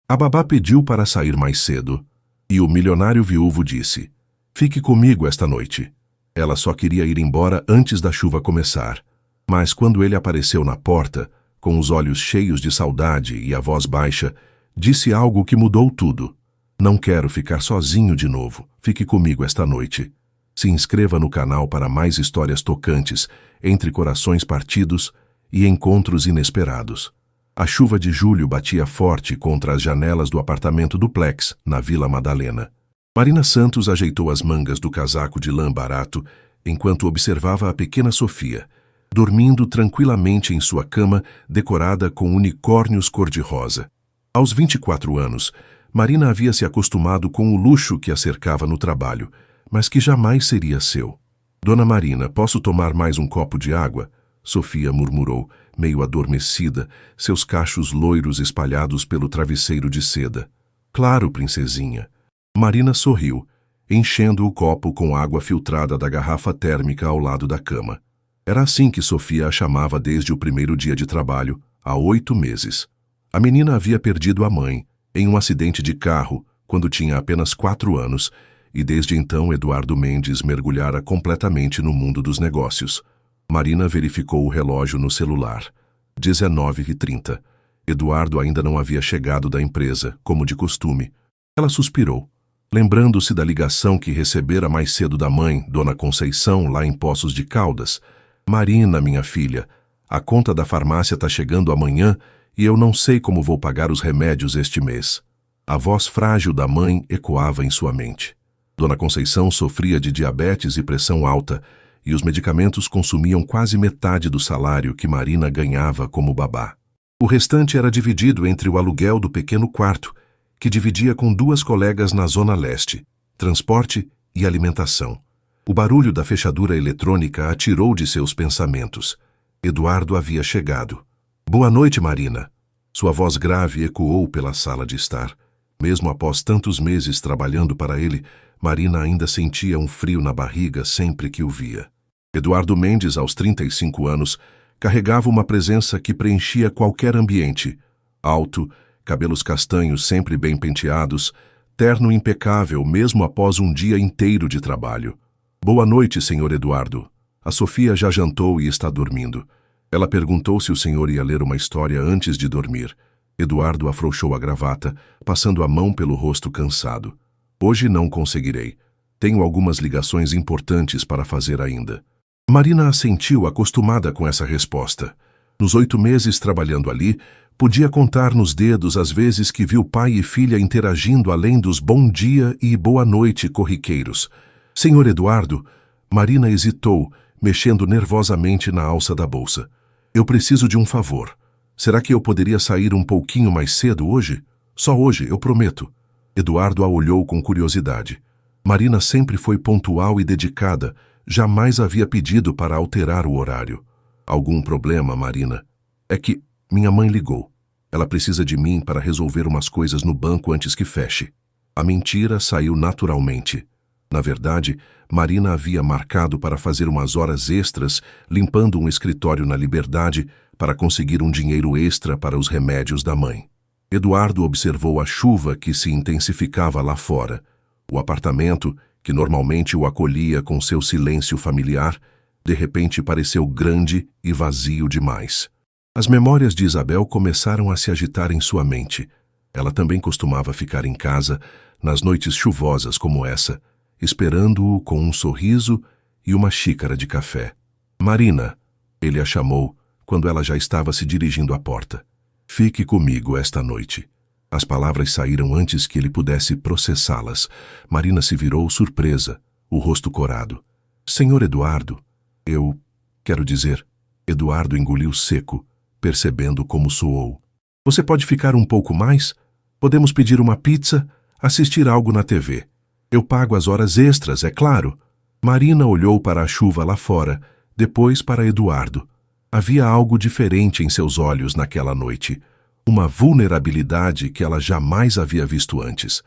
A babá pediu para sair mais cedo, e o milionário viúvo disse: "Fique comigo esta noite." Ela só queria ir embora antes da chuva começar, mas quando ele apareceu na porta, com os olhos cheios de saudade e a voz baixa, disse algo que mudou tudo. "Não quero ficar sozinho de novo. Fique comigo esta noite." Se inscreva no canal para mais histórias tocantes, entre corações partidos e encontros inesperados. A chuva de julho batia forte contra as janelas do apartamento duplex, na Vila Madalena. Marina Santos ajeitou as mangas do casaco de lã barato enquanto observava a pequena Sofia, dormindo tranquilamente em sua cama decorada com unicórnios cor-de-rosa. Aos 24 anos, Marina havia se acostumado com o luxo que a cercava no trabalho, mas que jamais seria seu. "Dona Marina, posso tomar mais um copo de água?" Sofia murmurou, meio adormecida, seus cachos loiros espalhados pelo travesseiro de seda. "Claro, princesinha." Marina sorriu, enchendo o copo com água filtrada da garrafa térmica ao lado da cama. Era assim que Sofia a chamava desde o primeiro dia de trabalho, há 8 meses. A menina havia perdido a mãe, em um acidente de carro, quando tinha apenas 4 anos, e desde então Eduardo Mendes mergulhara completamente no mundo dos negócios. Marina verificou o relógio no celular. 19h30. Eduardo ainda não havia chegado da empresa, como de costume. Ela suspirou, lembrando-se da ligação que recebera mais cedo da mãe, Dona Conceição, lá em Poços de Caldas. "Marina, minha filha, a conta da farmácia está chegando amanhã e eu não sei como vou pagar os remédios este mês." A voz frágil da mãe ecoava em sua mente. Dona Conceição sofria de diabetes e pressão alta, e os medicamentos consumiam quase metade do salário que Marina ganhava como babá. O restante era dividido entre o aluguel do pequeno quarto, que dividia com 2 colegas na Zona Leste, transporte e alimentação. O barulho da fechadura eletrônica a tirou de seus pensamentos. Eduardo havia chegado. "Boa noite, Marina." Sua voz grave ecoou pela sala de estar. Mesmo após tantos meses trabalhando para ele, Marina ainda sentia um frio na barriga sempre que o via. Eduardo Mendes, aos 35 anos, carregava uma presença que preenchia qualquer ambiente. Alto, cabelos castanhos sempre bem penteados, terno impecável mesmo após um dia inteiro de trabalho. "Boa noite, senhor Eduardo." A Sofia já jantou e está dormindo. Ela perguntou se o senhor ia ler uma história antes de dormir. Eduardo afrouxou a gravata, passando a mão pelo rosto cansado. "Hoje não conseguirei. Tenho algumas ligações importantes para fazer ainda." Marina assentiu, acostumada com essa resposta. Nos 8 meses trabalhando ali, podia contar nos dedos as vezes que viu pai e filha interagindo além dos bom dia e boa noite corriqueiros. "Senhor Eduardo." Marina hesitou, mexendo nervosamente na alça da bolsa. "Eu preciso de um favor. Será que eu poderia sair um pouquinho mais cedo hoje? Só hoje, eu prometo." Eduardo a olhou com curiosidade. Marina sempre foi pontual e dedicada, jamais havia pedido para alterar o horário. "Algum problema, Marina?" "É que minha mãe ligou. Ela precisa de mim para resolver umas coisas no banco antes que feche." A mentira saiu naturalmente. Na verdade, Marina havia marcado para fazer umas horas extras, limpando um escritório na Liberdade, para conseguir um dinheiro extra para os remédios da mãe. Eduardo observou a chuva que se intensificava lá fora. O apartamento, que normalmente o acolhia com seu silêncio familiar, de repente pareceu grande e vazio demais. As memórias de Isabel começaram a se agitar em sua mente. Ela também costumava ficar em casa, nas noites chuvosas como essa, esperando-o com um sorriso e uma xícara de café. "Marina," ele a chamou, quando ela já estava se dirigindo à porta. "Fique comigo esta noite." As palavras saíram antes que ele pudesse processá-las. Marina se virou surpresa, o rosto corado. "Senhor Eduardo, quero dizer..." Eduardo engoliu seco, percebendo como soou. "Você pode ficar um pouco mais? Podemos pedir uma pizza, assistir algo na TV. Eu pago as horas extras, é claro." Marina olhou para a chuva lá fora, depois para Eduardo. Havia algo diferente em seus olhos naquela noite. Uma vulnerabilidade que ela jamais havia visto antes.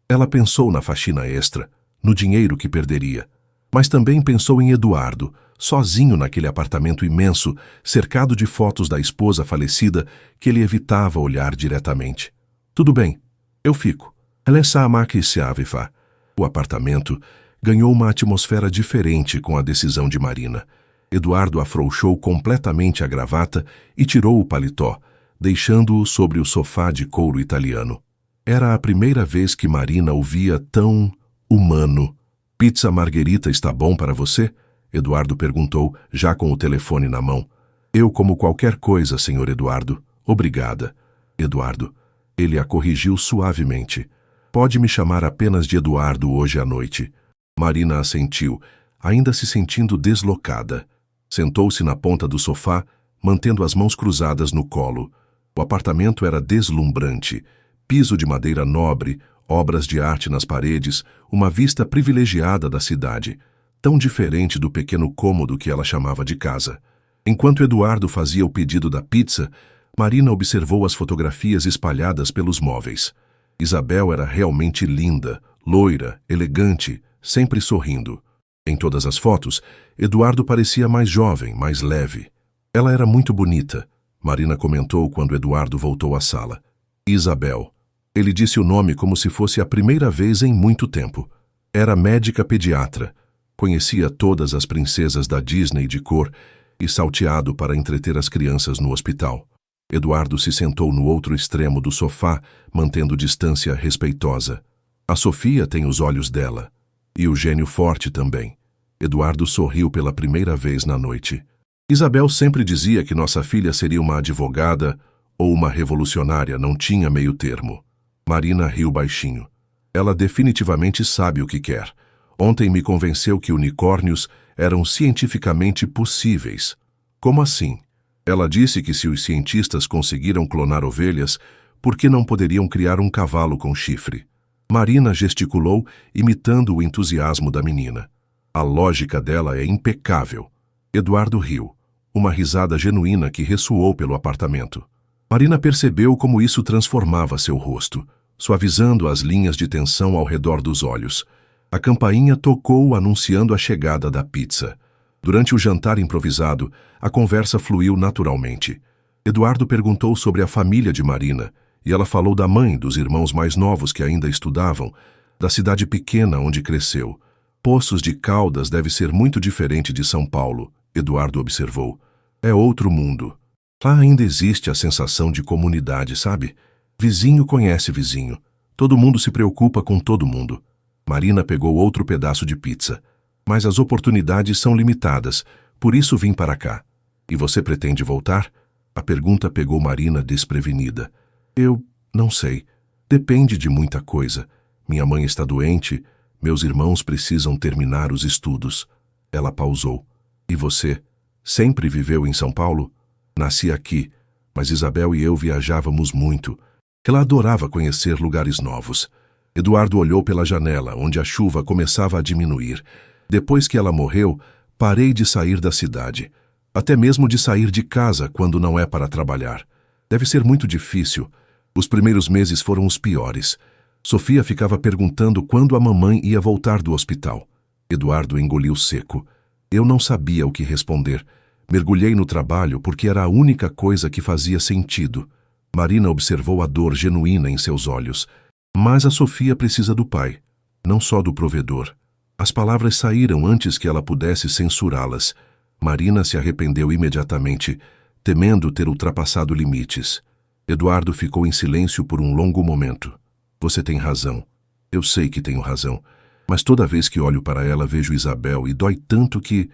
Ela pensou na faxina extra, no dinheiro que perderia. Mas também pensou em Eduardo, sozinho naquele apartamento imenso, cercado de fotos da esposa falecida que ele evitava olhar diretamente. Tudo bem, eu fico. Essa máquina se aviva. O apartamento ganhou uma atmosfera diferente com a decisão de Marina. Eduardo afrouxou completamente a gravata e tirou o paletó, deixando-o sobre o sofá de couro italiano. Era a primeira vez que Marina o via tão humano. Pizza margherita está bom para você? Eduardo perguntou, já com o telefone na mão. Eu como qualquer coisa, senhor Eduardo. Obrigada. Eduardo. Ele a corrigiu suavemente. Pode me chamar apenas de Eduardo hoje à noite. Marina assentiu, ainda se sentindo deslocada. Sentou-se na ponta do sofá, mantendo as mãos cruzadas no colo. O apartamento era deslumbrante. Piso de madeira nobre, obras de arte nas paredes, uma vista privilegiada da cidade, tão diferente do pequeno cômodo que ela chamava de casa. Enquanto Eduardo fazia o pedido da pizza, Marina observou as fotografias espalhadas pelos móveis. Isabel era realmente linda, loira, elegante, sempre sorrindo. Em todas as fotos, Eduardo parecia mais jovem, mais leve. Ela era muito bonita, Marina comentou quando Eduardo voltou à sala. Isabel. Ele disse o nome como se fosse a primeira vez em muito tempo. Era médica pediatra. Conhecia todas as princesas da Disney de cor e salteado para entreter as crianças no hospital. Eduardo se sentou no outro extremo do sofá, mantendo distância respeitosa. A Sofia tem os olhos dela. E o gênio forte também. Eduardo sorriu pela primeira vez na noite. Isabel sempre dizia que nossa filha seria uma advogada ou uma revolucionária, não tinha meio termo. Marina riu baixinho. Ela definitivamente sabe o que quer. Ontem me convenceu que unicórnios eram cientificamente possíveis. Como assim? Ela disse que se os cientistas conseguiram clonar ovelhas, por que não poderiam criar um cavalo com chifre? Marina gesticulou, imitando o entusiasmo da menina. A lógica dela é impecável. Eduardo riu, uma risada genuína que ressoou pelo apartamento. Marina percebeu como isso transformava seu rosto, suavizando as linhas de tensão ao redor dos olhos. A campainha tocou anunciando a chegada da pizza. Durante o jantar improvisado, a conversa fluiu naturalmente. Eduardo perguntou sobre a família de Marina, e ela falou da mãe, dos irmãos mais novos que ainda estudavam, da cidade pequena onde cresceu. Poços de Caldas deve ser muito diferente de São Paulo, Eduardo observou. É outro mundo. Lá ainda existe a sensação de comunidade, sabe? Vizinho conhece vizinho. Todo mundo se preocupa com todo mundo. Marina pegou outro pedaço de pizza. Mas as oportunidades são limitadas, por isso vim para cá. E você pretende voltar? A pergunta pegou Marina desprevenida. Eu não sei. Depende de muita coisa. Minha mãe está doente, meus irmãos precisam terminar os estudos. Ela pausou. E você? Sempre viveu em São Paulo? Nasci aqui, mas Isabel e eu viajávamos muito. Ela adorava conhecer lugares novos. Eduardo olhou pela janela, onde a chuva começava a diminuir. Depois que ela morreu, parei de sair da cidade. Até mesmo de sair de casa quando não é para trabalhar. Deve ser muito difícil. Os primeiros meses foram os piores. Sofia ficava perguntando quando a mamãe ia voltar do hospital. Eduardo engoliu seco. Eu não sabia o que responder. Mergulhei no trabalho porque era a única coisa que fazia sentido. Marina observou a dor genuína em seus olhos. Mas a Sofia precisa do pai, não só do provedor. As palavras saíram antes que ela pudesse censurá-las. Marina se arrependeu imediatamente, temendo ter ultrapassado limites. Eduardo ficou em silêncio por um longo momento. Você tem razão. Eu sei que tenho razão. Mas toda vez que olho para ela vejo Isabel e dói tanto que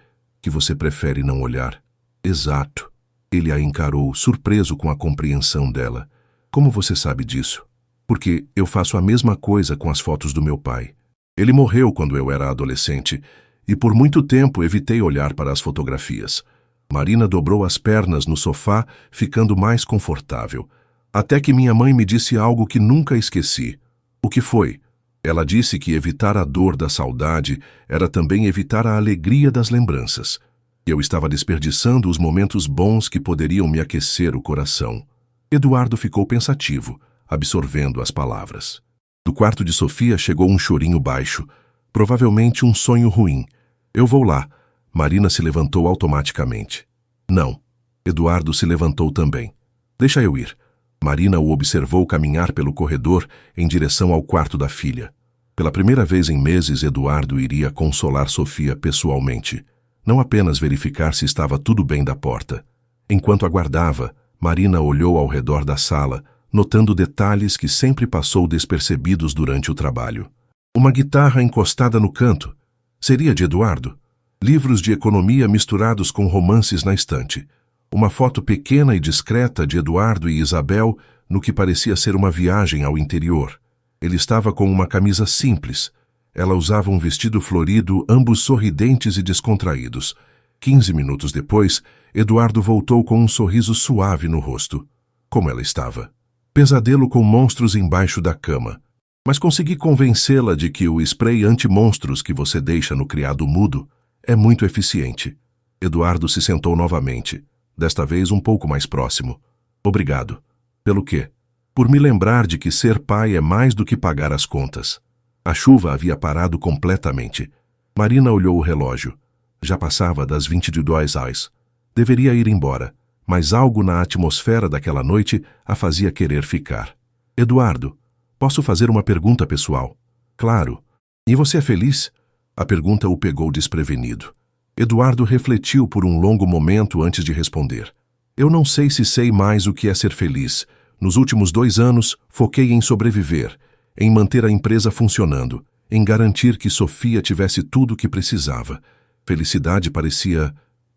você prefere não olhar. Exato. Ele a encarou, surpreso com a compreensão dela. Como você sabe disso? Porque eu faço a mesma coisa com as fotos do meu pai. Ele morreu quando eu era adolescente e por muito tempo evitei olhar para as fotografias. Marina dobrou as pernas no sofá, ficando mais confortável. Até que minha mãe me disse algo que nunca esqueci. O que foi? Ela disse que evitar a dor da saudade era também evitar a alegria das lembranças. Eu estava desperdiçando os momentos bons que poderiam me aquecer o coração. Eduardo ficou pensativo, absorvendo as palavras. Do quarto de Sofia chegou um chorinho baixo, provavelmente um sonho ruim. Eu vou lá. Marina se levantou automaticamente. Não. Eduardo se levantou também. Deixa eu ir. Marina o observou caminhar pelo corredor em direção ao quarto da filha. Pela primeira vez em meses, Eduardo iria consolar Sofia pessoalmente, não apenas verificar se estava tudo bem da porta. Enquanto aguardava, Marina olhou ao redor da sala, notando detalhes que sempre passou despercebidos durante o trabalho. Uma guitarra encostada no canto. Seria de Eduardo. Livros de economia misturados com romances na estante. Uma foto pequena e discreta de Eduardo e Isabel no que parecia ser uma viagem ao interior. Ele estava com uma camisa simples. Ela usava um vestido florido, ambos sorridentes e descontraídos. 15 minutos depois, Eduardo voltou com um sorriso suave no rosto. Como ela estava? Pesadelo com monstros embaixo da cama. Mas consegui convencê-la de que o spray anti-monstros que você deixa no criado mudo é muito eficiente. Eduardo se sentou novamente, desta vez um pouco mais próximo. Obrigado. Pelo quê? Por me lembrar de que ser pai é mais do que pagar as contas. A chuva havia parado completamente. Marina olhou o relógio. Já passava das 22 horas. Deveria ir embora, mas algo na atmosfera daquela noite a fazia querer ficar. Eduardo, posso fazer uma pergunta pessoal? Claro. E você é feliz? A pergunta o pegou desprevenido. Eduardo refletiu por um longo momento antes de responder. Eu não sei se sei mais o que é ser feliz. Nos últimos 2 anos, foquei em sobreviver, em manter a empresa funcionando, em garantir que Sofia tivesse tudo o que precisava. Felicidade parecia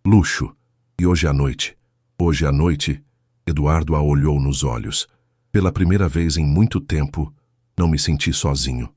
luxo. E hoje à noite, Eduardo a olhou nos olhos. Pela primeira vez em muito tempo, não me senti sozinho.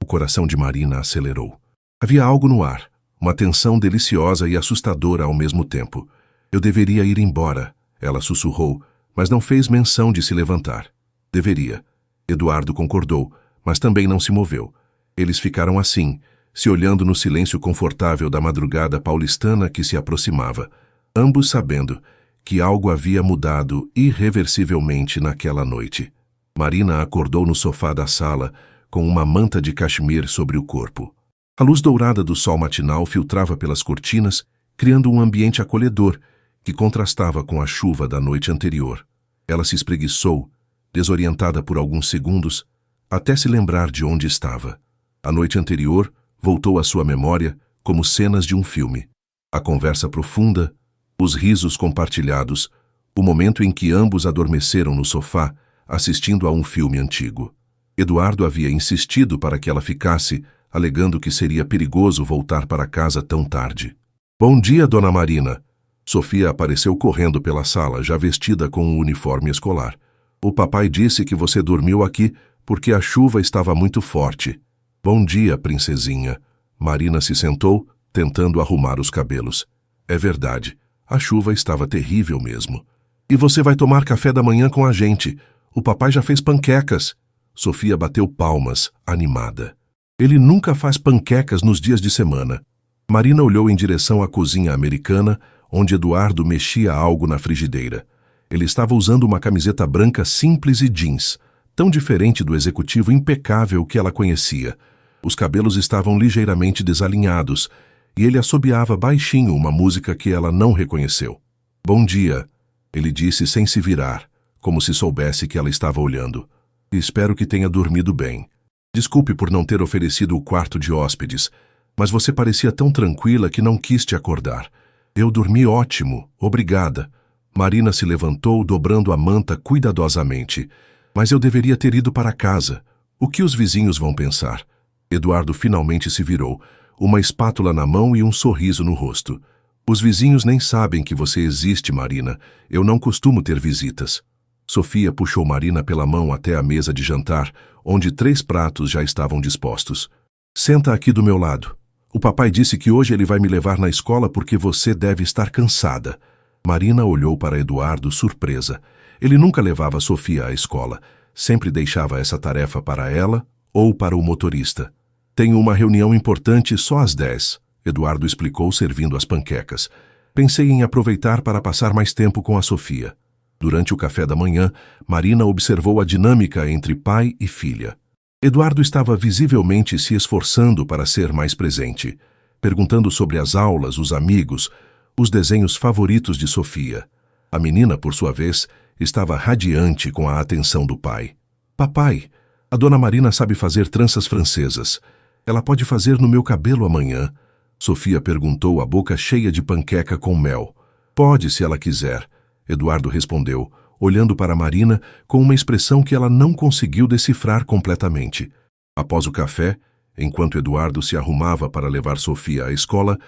O coração de Marina acelerou. Havia algo no ar, uma tensão deliciosa e assustadora ao mesmo tempo. Eu deveria ir embora, ela sussurrou, mas não fez menção de se levantar. Deveria. Eduardo concordou, mas também não se moveu. Eles ficaram assim, se olhando no silêncio confortável da madrugada paulistana que se aproximava, ambos sabendo que algo havia mudado irreversivelmente naquela noite. Marina acordou no sofá da sala, com uma manta de cachemir sobre o corpo. A luz dourada do sol matinal filtrava pelas cortinas, criando um ambiente acolhedor, que contrastava com a chuva da noite anterior. Ela se espreguiçou, desorientada por alguns segundos, até se lembrar de onde estava. A noite anterior voltou à sua memória como cenas de um filme. A conversa profunda, os risos compartilhados, o momento em que ambos adormeceram no sofá, assistindo a um filme antigo. Eduardo havia insistido para que ela ficasse, alegando que seria perigoso voltar para casa tão tarde. Bom dia, dona Marina. Sofia apareceu correndo pela sala, já vestida com um uniforme escolar. O papai disse que você dormiu aqui porque a chuva estava muito forte. Bom dia, princesinha. Marina se sentou, tentando arrumar os cabelos. É verdade, a chuva estava terrível mesmo. E você vai tomar café da manhã com a gente. O papai já fez panquecas. Sofia bateu palmas, animada. Ele nunca faz panquecas nos dias de semana. Marina olhou em direção à cozinha americana, onde Eduardo mexia algo na frigideira. Ele estava usando uma camiseta branca simples e jeans, tão diferente do executivo impecável que ela conhecia. Os cabelos estavam ligeiramente desalinhados, e ele assobiava baixinho uma música que ela não reconheceu. Bom dia, ele disse sem se virar, como se soubesse que ela estava olhando. Espero que tenha dormido bem. Desculpe por não ter oferecido o quarto de hóspedes, mas você parecia tão tranquila que não quis te acordar. Eu dormi ótimo, obrigada. Marina se levantou, dobrando a manta cuidadosamente. Mas eu deveria ter ido para casa. O que os vizinhos vão pensar? Eduardo finalmente se virou, uma espátula na mão e um sorriso no rosto. Os vizinhos nem sabem que você existe, Marina. Eu não costumo ter visitas. Sofia puxou Marina pela mão até a mesa de jantar, onde 3 pratos já estavam dispostos. Senta aqui do meu lado. O papai disse que hoje ele vai me levar na escola porque você deve estar cansada. Marina olhou para Eduardo surpresa. Ele nunca levava Sofia à escola. Sempre deixava essa tarefa para ela ou para o motorista. Tenho uma reunião importante só às 10, Eduardo explicou servindo as panquecas. Pensei em aproveitar para passar mais tempo com a Sofia. Durante o café da manhã, Marina observou a dinâmica entre pai e filha. Eduardo estava visivelmente se esforçando para ser mais presente, perguntando sobre as aulas, os amigos, os desenhos favoritos de Sofia. A menina, por sua vez, Estava radiante com a atenção do pai. Papai, a dona Marina sabe fazer tranças francesas. Ela pode fazer no meu cabelo amanhã? Sofia perguntou, a boca cheia de panqueca com mel. Pode, se ela quiser, Eduardo respondeu, olhando para Marina com uma expressão que ela não conseguiu decifrar completamente. Após o café, enquanto Eduardo se arrumava para levar Sofia à escola,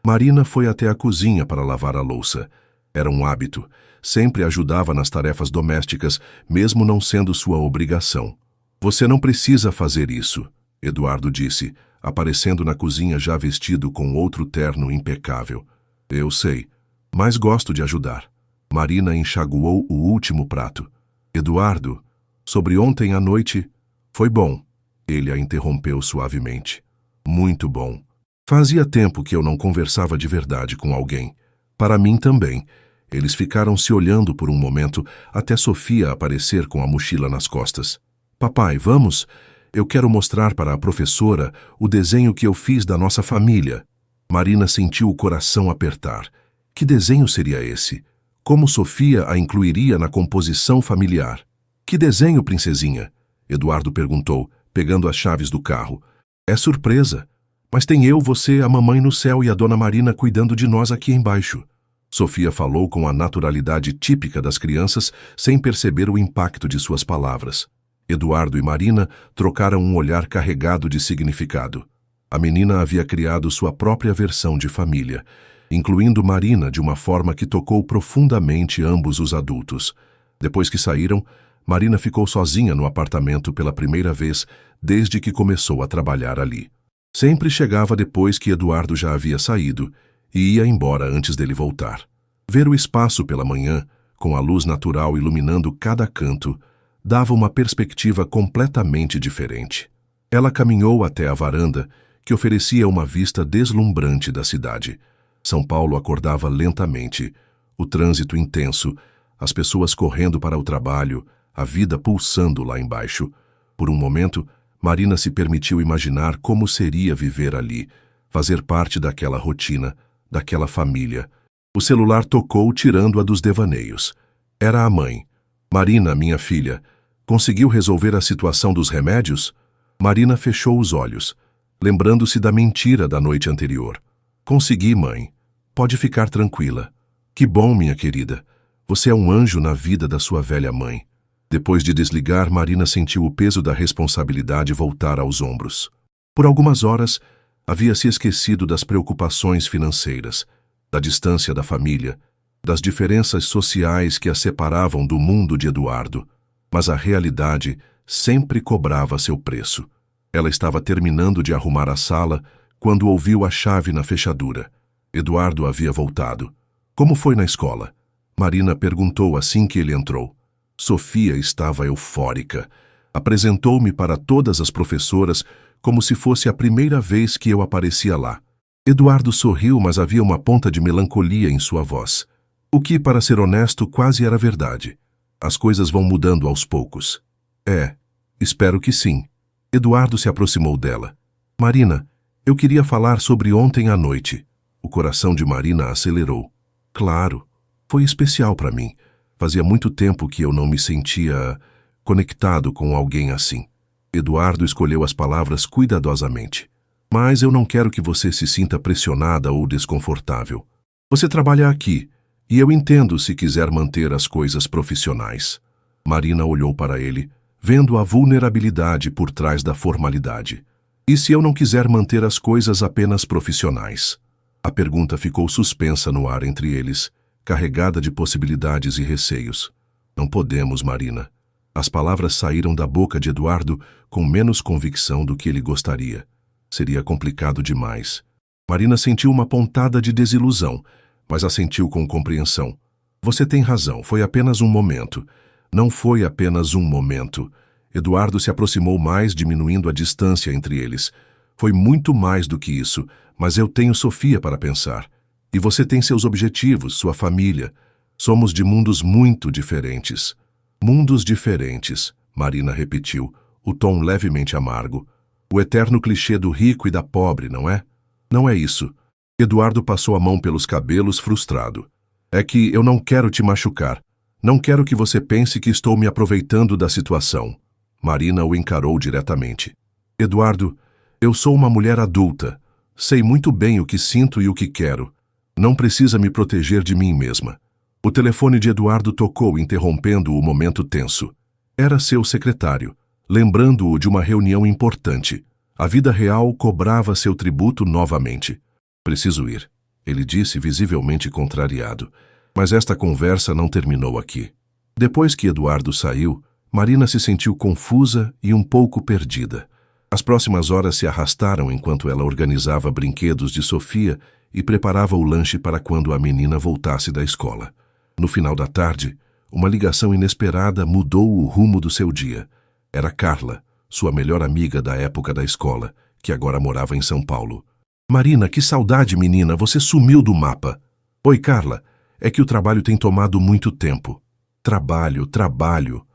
Marina foi até a cozinha para lavar a louça. Era um hábito. Sempre ajudava nas tarefas domésticas, mesmo não sendo sua obrigação. Você não precisa fazer isso, Eduardo disse, aparecendo na cozinha já vestido com outro terno impecável. Eu sei, mas gosto de ajudar. Marina enxaguou o último prato. Eduardo, sobre ontem à noite, foi bom. Ele a interrompeu suavemente. Muito bom. Fazia tempo que eu não conversava de verdade com alguém. Para mim também. Eles ficaram se olhando por um momento, até Sofia aparecer com a mochila nas costas. Papai, vamos? Eu quero mostrar para a professora o desenho que eu fiz da nossa família. Marina sentiu o coração apertar. Que desenho seria esse? Como Sofia a incluiria na composição familiar? Que desenho, princesinha? Eduardo perguntou, pegando as chaves do carro. É surpresa. Mas tem eu, você, a mamãe no céu e a dona Marina cuidando de nós aqui embaixo. Sofia falou com a naturalidade típica das crianças, sem perceber o impacto de suas palavras. Eduardo e Marina trocaram um olhar carregado de significado. A menina havia criado sua própria versão de família, incluindo Marina de uma forma que tocou profundamente ambos os adultos. Depois que saíram, Marina ficou sozinha no apartamento pela primeira vez desde que começou a trabalhar ali. Sempre chegava depois que Eduardo já havia saído e ia embora antes dele voltar. Ver o espaço pela manhã, com a luz natural iluminando cada canto, dava uma perspectiva completamente diferente. Ela caminhou até a varanda, que oferecia uma vista deslumbrante da cidade. São Paulo acordava lentamente, o trânsito intenso, as pessoas correndo para o trabalho, a vida pulsando lá embaixo. Por um momento, Marina se permitiu imaginar como seria viver ali, fazer parte daquela rotina, daquela família. O celular tocou, tirando-a dos devaneios. Era a mãe. Marina, minha filha, conseguiu resolver a situação dos remédios? Marina fechou os olhos, lembrando-se da mentira da noite anterior. Consegui, mãe. Pode ficar tranquila. Que bom, minha querida. Você é um anjo na vida da sua velha mãe. Depois de desligar, Marina sentiu o peso da responsabilidade voltar aos ombros. Por algumas horas, havia se esquecido das preocupações financeiras, da distância da família, das diferenças sociais que a separavam do mundo de Eduardo. Mas a realidade sempre cobrava seu preço. Ela estava terminando de arrumar a sala quando ouviu a chave na fechadura. Eduardo havia voltado. Como foi na escola? Marina perguntou assim que ele entrou. Sofia estava eufórica. Apresentou-me para todas as professoras como se fosse a primeira vez que eu aparecia lá. Eduardo sorriu, mas havia uma ponta de melancolia em sua voz. O que, para ser honesto, quase era verdade. As coisas vão mudando aos poucos. Espero que sim. Eduardo se aproximou dela. Marina, eu queria falar sobre ontem à noite. O coração de Marina acelerou. Claro, foi especial para mim. Fazia muito tempo que eu não me sentia conectado com alguém assim. Eduardo escolheu as palavras cuidadosamente. Mas eu não quero que você se sinta pressionada ou desconfortável. Você trabalha aqui, e eu entendo se quiser manter as coisas profissionais. Marina olhou para ele, vendo a vulnerabilidade por trás da formalidade. E se eu não quiser manter as coisas apenas profissionais? A pergunta ficou suspensa no ar entre eles, carregada de possibilidades e receios. Não podemos, Marina. As palavras saíram da boca de Eduardo com menos convicção do que ele gostaria. Seria complicado demais. Marina sentiu uma pontada de desilusão, mas assentiu com compreensão. Você tem razão, foi apenas um momento. Não foi apenas um momento. Eduardo se aproximou mais, diminuindo a distância entre eles. Foi muito mais do que isso, mas eu tenho Sofia para pensar. E você tem seus objetivos, sua família. Somos de mundos muito diferentes. Mundos diferentes, Marina repetiu, o tom levemente amargo. O eterno clichê do rico e da pobre, não é? Não é isso. Eduardo passou a mão pelos cabelos frustrado. É que eu não quero te machucar. Não quero que você pense que estou me aproveitando da situação. Marina o encarou diretamente. Eduardo, eu sou uma mulher adulta. Sei muito bem o que sinto e o que quero. Não precisa me proteger de mim mesma. O telefone de Eduardo tocou, interrompendo o momento tenso. Era seu secretário, lembrando-o de uma reunião importante. A vida real cobrava seu tributo novamente. Preciso ir, ele disse, visivelmente contrariado. Mas esta conversa não terminou aqui. Depois que Eduardo saiu, Marina se sentiu confusa e um pouco perdida. As próximas horas se arrastaram enquanto ela organizava brinquedos de Sofia e preparava o lanche para quando a menina voltasse da escola. No final da tarde, uma ligação inesperada mudou o rumo do seu dia. Era Carla, sua melhor amiga da época da escola, que agora morava em São Paulo. Marina, que saudade, menina, você sumiu do mapa. Oi, Carla, é que o trabalho tem tomado muito tempo. Trabalho,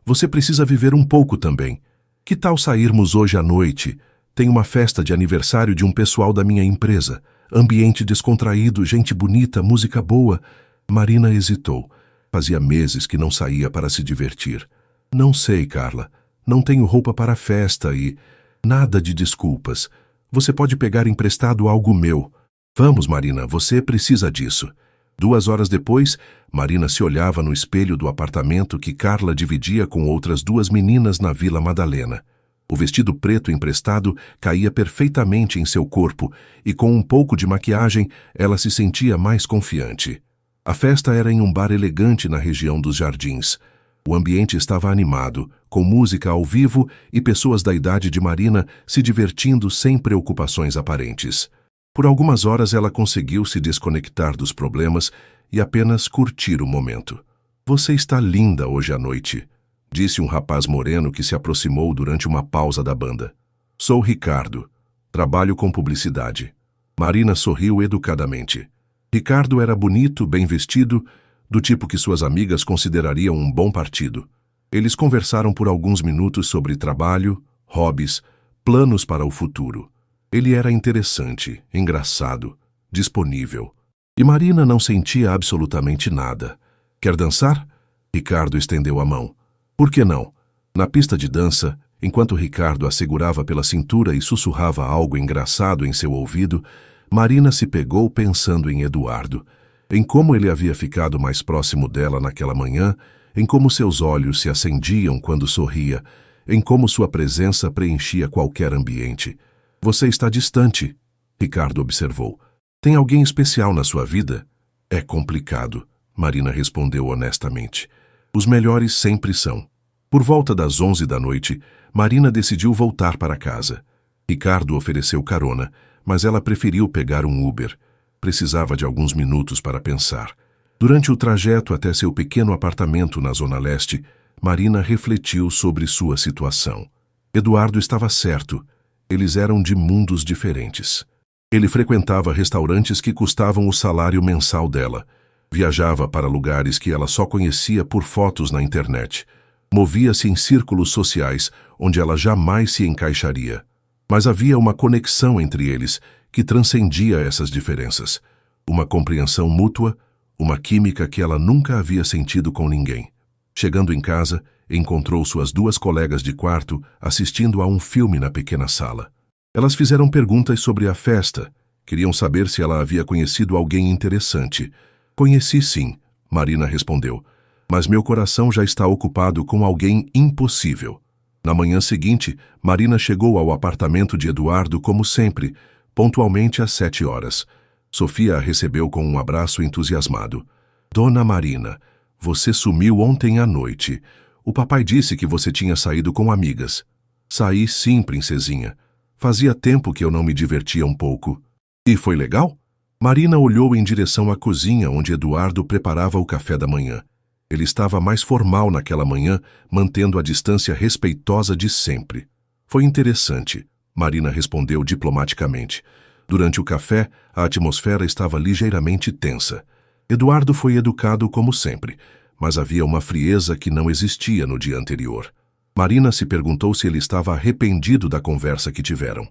você precisa viver um pouco também. Que tal sairmos hoje à noite? Tem uma festa de aniversário de um pessoal da minha empresa. Ambiente descontraído, gente bonita, música boa. Marina hesitou. Fazia meses que não saía para se divertir. Não sei, Carla. Não tenho roupa para a festa e... Nada de desculpas. Você pode pegar emprestado algo meu. Vamos, Marina, você precisa disso. 2 horas depois, Marina se olhava no espelho do apartamento que Carla dividia com outras 2 meninas na Vila Madalena. O vestido preto emprestado caía perfeitamente em seu corpo e com um pouco de maquiagem ela se sentia mais confiante. A festa era em um bar elegante na região dos Jardins. O ambiente estava animado, com música ao vivo e pessoas da idade de Marina se divertindo sem preocupações aparentes. Por algumas horas ela conseguiu se desconectar dos problemas e apenas curtir o momento. Você está linda hoje à noite, disse um rapaz moreno que se aproximou durante uma pausa da banda. Sou Ricardo. Trabalho com publicidade. Marina sorriu educadamente. Ricardo era bonito, bem vestido, do tipo que suas amigas considerariam um bom partido. Eles conversaram por alguns minutos sobre trabalho, hobbies, planos para o futuro. Ele era interessante, engraçado, disponível. E Marina não sentia absolutamente nada. Quer dançar? Ricardo estendeu a mão. Por que não? Na pista de dança, enquanto Ricardo a segurava pela cintura e sussurrava algo engraçado em seu ouvido, Marina se pegou pensando em Eduardo, em como ele havia ficado mais próximo dela naquela manhã, em como seus olhos se acendiam quando sorria, em como sua presença preenchia qualquer ambiente. Você está distante, Ricardo observou. Tem alguém especial na sua vida? É complicado, Marina respondeu honestamente. Os melhores sempre são. Por volta das 11 da noite, Marina decidiu voltar para casa. Ricardo ofereceu carona, mas ela preferiu pegar um Uber. Precisava de alguns minutos para pensar. Durante o trajeto até seu pequeno apartamento na Zona Leste, Marina refletiu sobre sua situação. Eduardo estava certo. Eles eram de mundos diferentes. Ele frequentava restaurantes que custavam o salário mensal dela. Viajava para lugares que ela só conhecia por fotos na internet. Movia-se em círculos sociais onde ela jamais se encaixaria. Mas havia uma conexão entre eles que transcendia essas diferenças. Uma compreensão mútua, uma química que ela nunca havia sentido com ninguém. Chegando em casa, encontrou suas 2 colegas de quarto assistindo a um filme na pequena sala. Elas fizeram perguntas sobre a festa. Queriam saber se ela havia conhecido alguém interessante. Conheci sim, Marina respondeu. Mas meu coração já está ocupado com alguém impossível. Na manhã seguinte, Marina chegou ao apartamento de Eduardo como sempre, pontualmente às 7 horas. Sofia a recebeu com um abraço entusiasmado. Dona Marina, você sumiu ontem à noite. O papai disse que você tinha saído com amigas. Saí sim, princesinha. Fazia tempo que eu não me divertia um pouco. E foi legal? Marina olhou em direção à cozinha onde Eduardo preparava o café da manhã. Ele estava mais formal naquela manhã, mantendo a distância respeitosa de sempre. Foi interessante, Marina respondeu diplomaticamente. Durante o café, a atmosfera estava ligeiramente tensa. Eduardo foi educado como sempre, mas havia uma frieza que não existia no dia anterior. Marina se perguntou se ele estava arrependido da conversa que tiveram.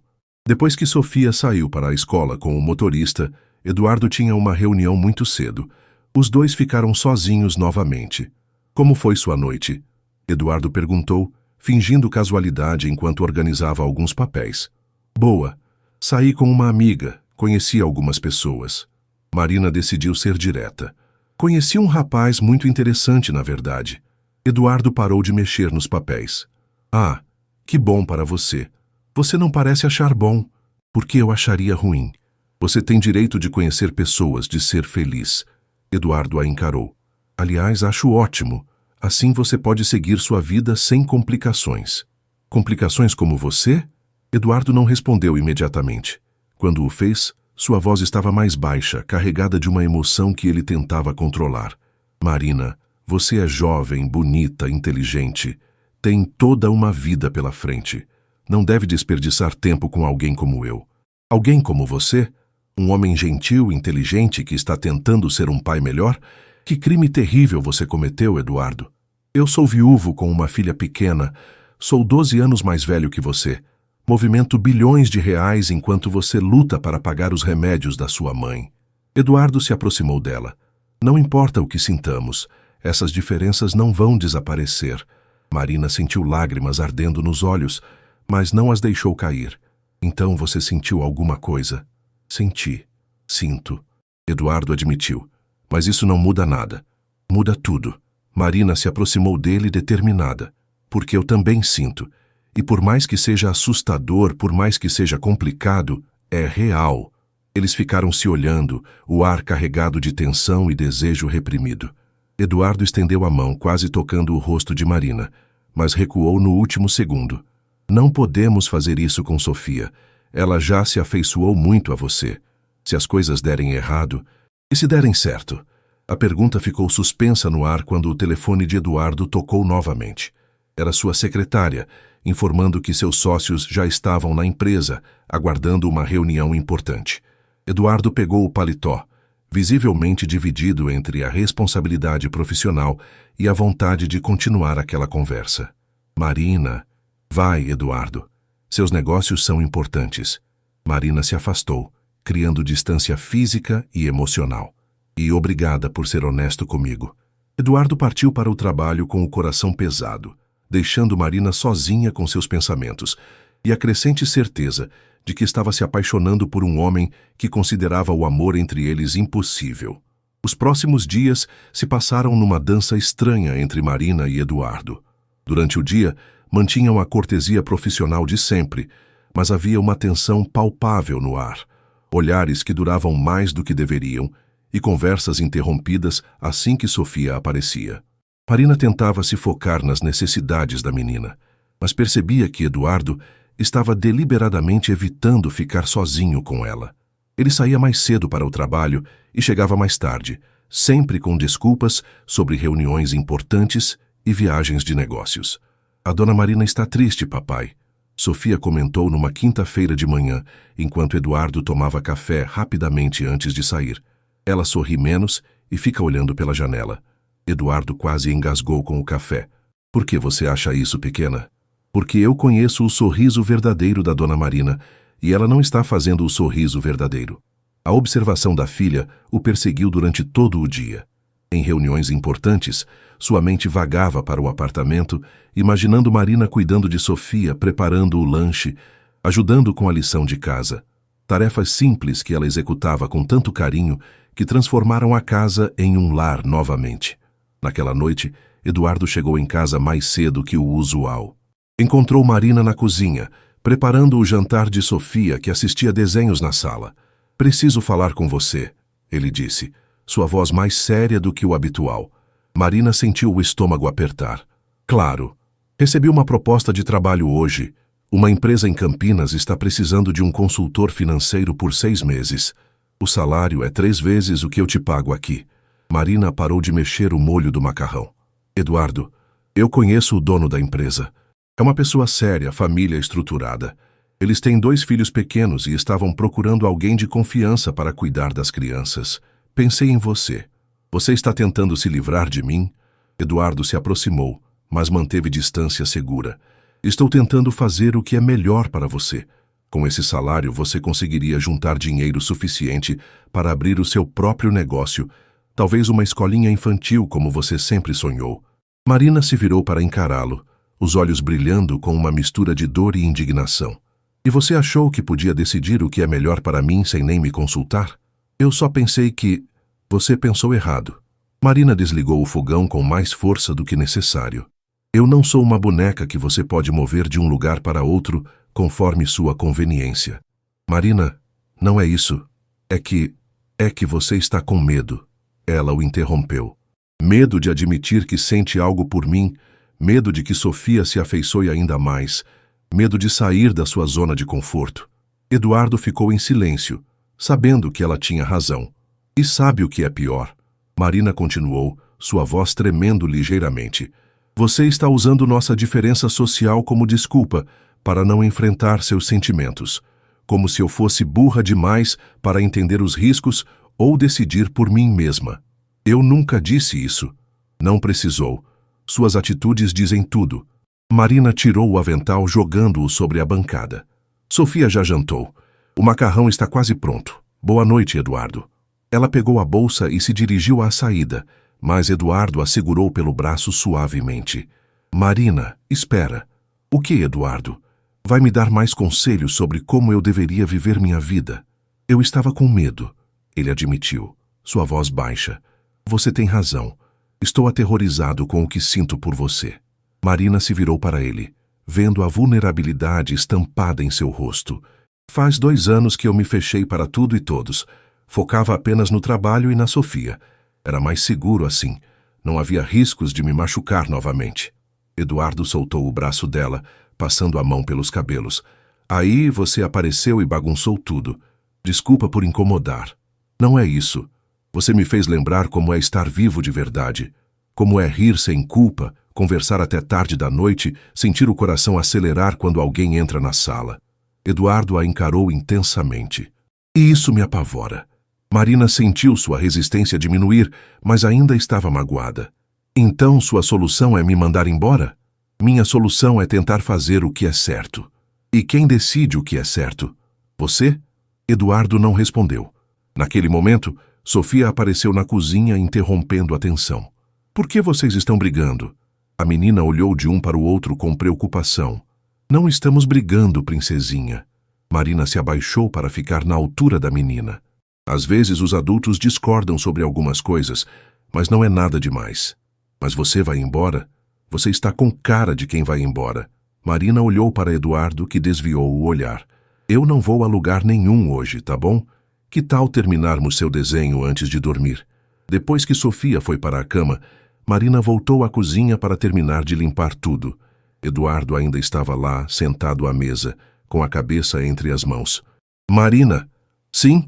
Depois que Sofia saiu para a escola com o motorista, Eduardo tinha uma reunião muito cedo. Os 2 ficaram sozinhos novamente. Como foi sua noite? Eduardo perguntou, fingindo casualidade enquanto organizava alguns papéis. Boa. Saí com uma amiga, conheci algumas pessoas. Marina decidiu ser direta. Conheci um rapaz muito interessante, na verdade. Eduardo parou de mexer nos papéis. Ah, que bom para você. Você não parece achar bom. Por que eu acharia ruim? Você tem direito de conhecer pessoas, de ser feliz. Eduardo a encarou. Aliás, acho ótimo. Assim você pode seguir sua vida sem complicações. Complicações como você? Eduardo não respondeu imediatamente. Quando o fez, sua voz estava mais baixa, carregada de uma emoção que ele tentava controlar. Marina, você é jovem, bonita, inteligente. Tem toda uma vida pela frente. Não deve desperdiçar tempo com alguém como eu. Alguém como você? Um homem gentil, inteligente, que está tentando ser um pai melhor? Que crime terrível você cometeu, Eduardo. Eu sou viúvo com uma filha pequena. Sou 12 anos mais velho que você. Movimento bilhões de reais enquanto você luta para pagar os remédios da sua mãe. Eduardo se aproximou dela. Não importa o que sintamos, essas diferenças não vão desaparecer. Marina sentiu lágrimas ardendo nos olhos, mas não as deixou cair. Então você sentiu alguma coisa? Senti. Sinto. Eduardo admitiu. Mas isso não muda nada. Muda tudo. Marina se aproximou dele determinada. Porque eu também sinto. E por mais que seja assustador, por mais que seja complicado, é real. Eles ficaram se olhando, o ar carregado de tensão e desejo reprimido. Eduardo estendeu a mão, quase tocando o rosto de Marina, mas recuou no último segundo. Não podemos fazer isso com Sofia. Ela já se afeiçoou muito a você. Se as coisas derem errado, e se derem certo? A pergunta ficou suspensa no ar quando o telefone de Eduardo tocou novamente. Era sua secretária, informando que seus sócios já estavam na empresa, aguardando uma reunião importante. Eduardo pegou o paletó, visivelmente dividido entre a responsabilidade profissional e a vontade de continuar aquela conversa. Marina, vai, Eduardo. Seus negócios são importantes. Marina se afastou, criando distância física e emocional. E obrigada por ser honesto comigo. Eduardo partiu para o trabalho com o coração pesado, deixando Marina sozinha com seus pensamentos e a crescente certeza de que estava se apaixonando por um homem que considerava o amor entre eles impossível. Os próximos dias se passaram numa dança estranha entre Marina e Eduardo. Durante o dia, mantinham a cortesia profissional de sempre, mas havia uma tensão palpável no ar, olhares que duravam mais do que deveriam e conversas interrompidas assim que Sofia aparecia. Marina tentava se focar nas necessidades da menina, mas percebia que Eduardo estava deliberadamente evitando ficar sozinho com ela. Ele saía mais cedo para o trabalho e chegava mais tarde, sempre com desculpas sobre reuniões importantes e viagens de negócios. A dona Marina está triste, papai. Sofia comentou numa quinta-feira de manhã, enquanto Eduardo tomava café rapidamente antes de sair. Ela sorri menos e fica olhando pela janela. Eduardo quase engasgou com o café. Por que você acha isso, pequena? Porque eu conheço o sorriso verdadeiro da dona Marina e ela não está fazendo o sorriso verdadeiro. A observação da filha o perseguiu durante todo o dia. Em reuniões importantes, sua mente vagava para o apartamento, imaginando Marina cuidando de Sofia, preparando o lanche, ajudando com a lição de casa. Tarefas simples que ela executava com tanto carinho que transformaram a casa em um lar novamente. Naquela noite, Eduardo chegou em casa mais cedo que o usual. Encontrou Marina na cozinha, preparando o jantar de Sofia, que assistia desenhos na sala. Preciso falar com você, ele disse, sua voz mais séria do que o habitual. Marina sentiu o estômago apertar. Claro. Recebi uma proposta de trabalho hoje. Uma empresa em Campinas está precisando de um consultor financeiro por 6 meses. O salário é 3 vezes o que eu te pago aqui. Marina parou de mexer o molho do macarrão. Eduardo, eu conheço o dono da empresa. É uma pessoa séria, família estruturada. Eles têm 2 filhos pequenos e estavam procurando alguém de confiança para cuidar das crianças. Pensei em você. Você está tentando se livrar de mim? Eduardo se aproximou, mas manteve distância segura. Estou tentando fazer o que é melhor para você. Com esse salário, você conseguiria juntar dinheiro suficiente para abrir o seu próprio negócio, talvez uma escolinha infantil como você sempre sonhou. Marina se virou para encará-lo, os olhos brilhando com uma mistura de dor e indignação. E você achou que podia decidir o que é melhor para mim sem nem me consultar? Eu só pensei que... Você pensou errado. Marina desligou o fogão com mais força do que necessário. Eu não sou uma boneca que você pode mover de um lugar para outro conforme sua conveniência. Marina, não é isso. É que você está com medo. Ela o interrompeu. Medo de admitir que sente algo por mim, medo de que Sofia se afeiçoe ainda mais, medo de sair da sua zona de conforto. Eduardo ficou em silêncio, sabendo que ela tinha razão. E sabe o que é pior? Marina continuou, sua voz tremendo ligeiramente. Você está usando nossa diferença social como desculpa para não enfrentar seus sentimentos. Como se eu fosse burra demais para entender os riscos ou decidir por mim mesma. Eu nunca disse isso. Não precisou. Suas atitudes dizem tudo. Marina tirou o avental jogando-o sobre a bancada. Sofia já jantou. O macarrão está quase pronto. Boa noite, Eduardo. Ela pegou a bolsa e se dirigiu à saída, mas Eduardo a segurou pelo braço suavemente. Marina, espera. O que, Eduardo? Vai me dar mais conselhos sobre como eu deveria viver minha vida? Eu estava com medo, ele admitiu, sua voz baixa. Você tem razão. Estou aterrorizado com o que sinto por você. Marina se virou para ele, vendo a vulnerabilidade estampada em seu rosto. Faz 2 anos que eu me fechei para tudo e todos. Focava apenas no trabalho e na Sofia. Era mais seguro assim. Não havia riscos de me machucar novamente. Eduardo soltou o braço dela, passando a mão pelos cabelos. Aí você apareceu e bagunçou tudo. Desculpa por incomodar. Não é isso. Você me fez lembrar como é estar vivo de verdade. Como é rir sem culpa, conversar até tarde da noite, sentir o coração acelerar quando alguém entra na sala. Eduardo a encarou intensamente. E isso me apavora. Marina sentiu sua resistência diminuir, mas ainda estava magoada. Então sua solução é me mandar embora? Minha solução é tentar fazer o que é certo. E quem decide o que é certo? Você? Eduardo não respondeu. Naquele momento, Sofia apareceu na cozinha interrompendo a tensão. Por que vocês estão brigando? A menina olhou de um para o outro com preocupação. Não estamos brigando, princesinha. Marina se abaixou para ficar na altura da menina. Às vezes os adultos discordam sobre algumas coisas, mas não é nada demais. Mas você vai embora? Você está com cara de quem vai embora. Marina olhou para Eduardo, que desviou o olhar. Eu não vou a lugar nenhum hoje, tá bom? Que tal terminarmos seu desenho antes de dormir? Depois que Sofia foi para a cama, Marina voltou à cozinha para terminar de limpar tudo. Eduardo ainda estava lá, sentado à mesa, com a cabeça entre as mãos. Marina, sim?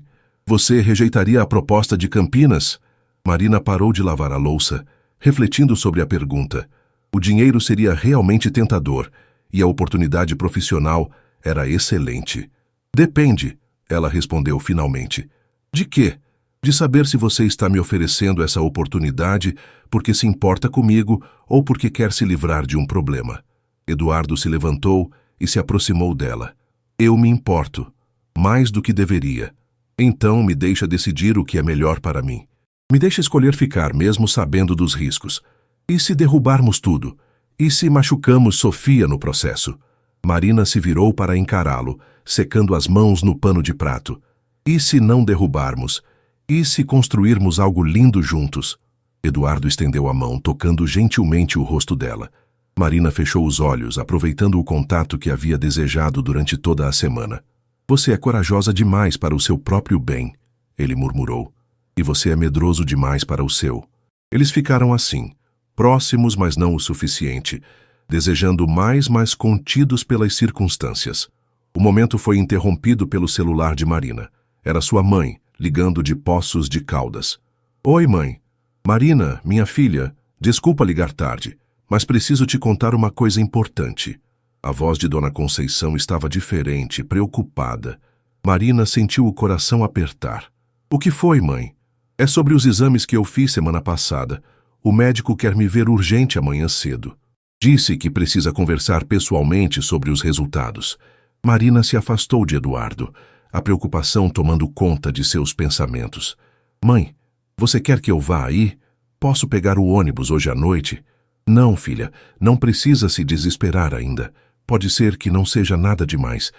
Você rejeitaria a proposta de Campinas? Marina parou de lavar a louça, refletindo sobre a pergunta. O dinheiro seria realmente tentador, e a oportunidade profissional era excelente. Depende, ela respondeu finalmente. De quê? De saber se você está me oferecendo essa oportunidade porque se importa comigo ou porque quer se livrar de um problema. Eduardo se levantou e se aproximou dela. Eu me importo, mais do que deveria. Então me deixa decidir o que é melhor para mim. Me deixa escolher ficar mesmo sabendo dos riscos. E se derrubarmos tudo? E se machucamos Sofia no processo? Marina se virou para encará-lo, secando as mãos no pano de prato. E se não derrubarmos? E se construirmos algo lindo juntos? Eduardo estendeu a mão, tocando gentilmente o rosto dela. Marina fechou os olhos, aproveitando o contato que havia desejado durante toda a semana. Você é corajosa demais para o seu próprio bem, ele murmurou. E você é medroso demais para o seu. Eles ficaram assim, próximos, mas não o suficiente, desejando mais, mas contidos pelas circunstâncias. O momento foi interrompido pelo celular de Marina. Era sua mãe, ligando de Poços de Caldas. Oi, mãe. Marina, minha filha, desculpa ligar tarde, mas preciso te contar uma coisa importante. A voz de Dona Conceição estava diferente, preocupada. Marina sentiu o coração apertar. O que foi, mãe? É sobre os exames que eu fiz semana passada. O médico quer me ver urgente amanhã cedo. Disse que precisa conversar pessoalmente sobre os resultados. Marina se afastou de Eduardo, a preocupação tomando conta de seus pensamentos. Mãe, você quer que eu vá aí? Posso pegar o ônibus hoje à noite? Não, filha, não precisa se desesperar ainda. Pode ser que não seja nada demais,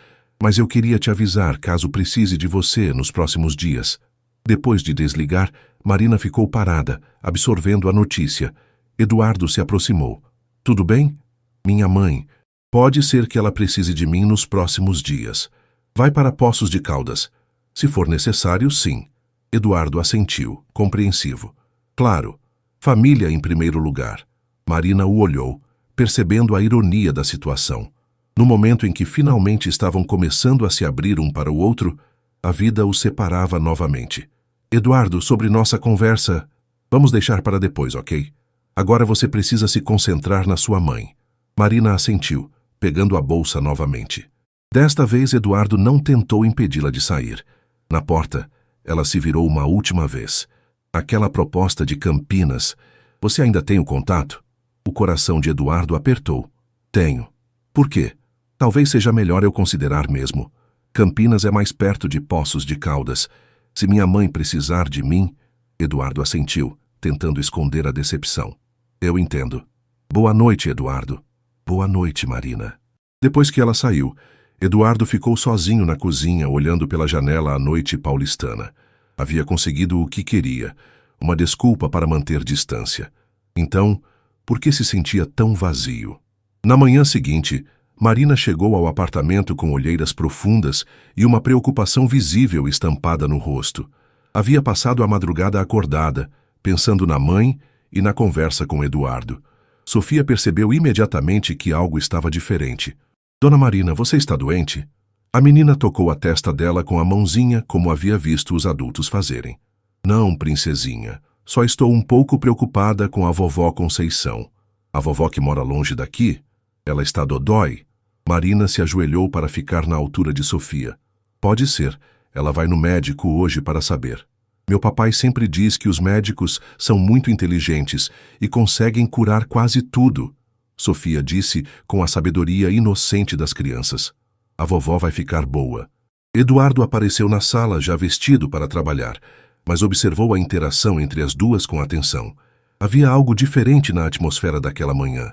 mas eu queria te avisar caso precise de você nos próximos dias. Depois de desligar, Marina ficou parada, absorvendo a notícia. Eduardo se aproximou. Tudo bem? Minha mãe. Pode ser que ela precise de mim nos próximos dias. Vai para Poços de Caldas. Se for necessário, sim. Eduardo assentiu, compreensivo. Claro, família em primeiro lugar. Marina o olhou, percebendo a ironia da situação. No momento em que finalmente estavam começando a se abrir um para o outro, a vida os separava novamente. Eduardo, sobre nossa conversa, vamos deixar para depois, ok? Agora você precisa se concentrar na sua mãe. Marina assentiu, pegando a bolsa novamente. Desta vez, Eduardo não tentou impedi-la de sair. Na porta, ela se virou uma última vez. Aquela proposta de Campinas, você ainda tem o contato? O coração de Eduardo apertou. Tenho. Por quê? Talvez seja melhor eu considerar mesmo. Campinas é mais perto de Poços de Caldas. Se minha mãe precisar de mim... Eduardo assentiu, tentando esconder a decepção. Eu entendo. Boa noite, Eduardo. Boa noite, Marina. Depois que ela saiu, Eduardo ficou sozinho na cozinha, olhando pela janela à noite paulistana. Havia conseguido o que queria, uma desculpa para manter distância. Então, por que se sentia tão vazio? Na manhã seguinte, Marina chegou ao apartamento com olheiras profundas e uma preocupação visível estampada no rosto. Havia passado a madrugada acordada, pensando na mãe e na conversa com Eduardo. Sofia percebeu imediatamente que algo estava diferente. Dona Marina, você está doente? A menina tocou a testa dela com a mãozinha, como havia visto os adultos fazerem. Não, princesinha. Só estou um pouco preocupada com a vovó Conceição. A vovó que mora longe daqui? Ela está dodói? Marina se ajoelhou para ficar na altura de Sofia. Pode ser. Ela vai no médico hoje para saber. Meu papai sempre diz que os médicos são muito inteligentes e conseguem curar quase tudo. Sofia disse com a sabedoria inocente das crianças. A vovó vai ficar boa. Eduardo apareceu na sala já vestido para trabalhar, mas observou a interação entre as duas com atenção. Havia algo diferente na atmosfera daquela manhã.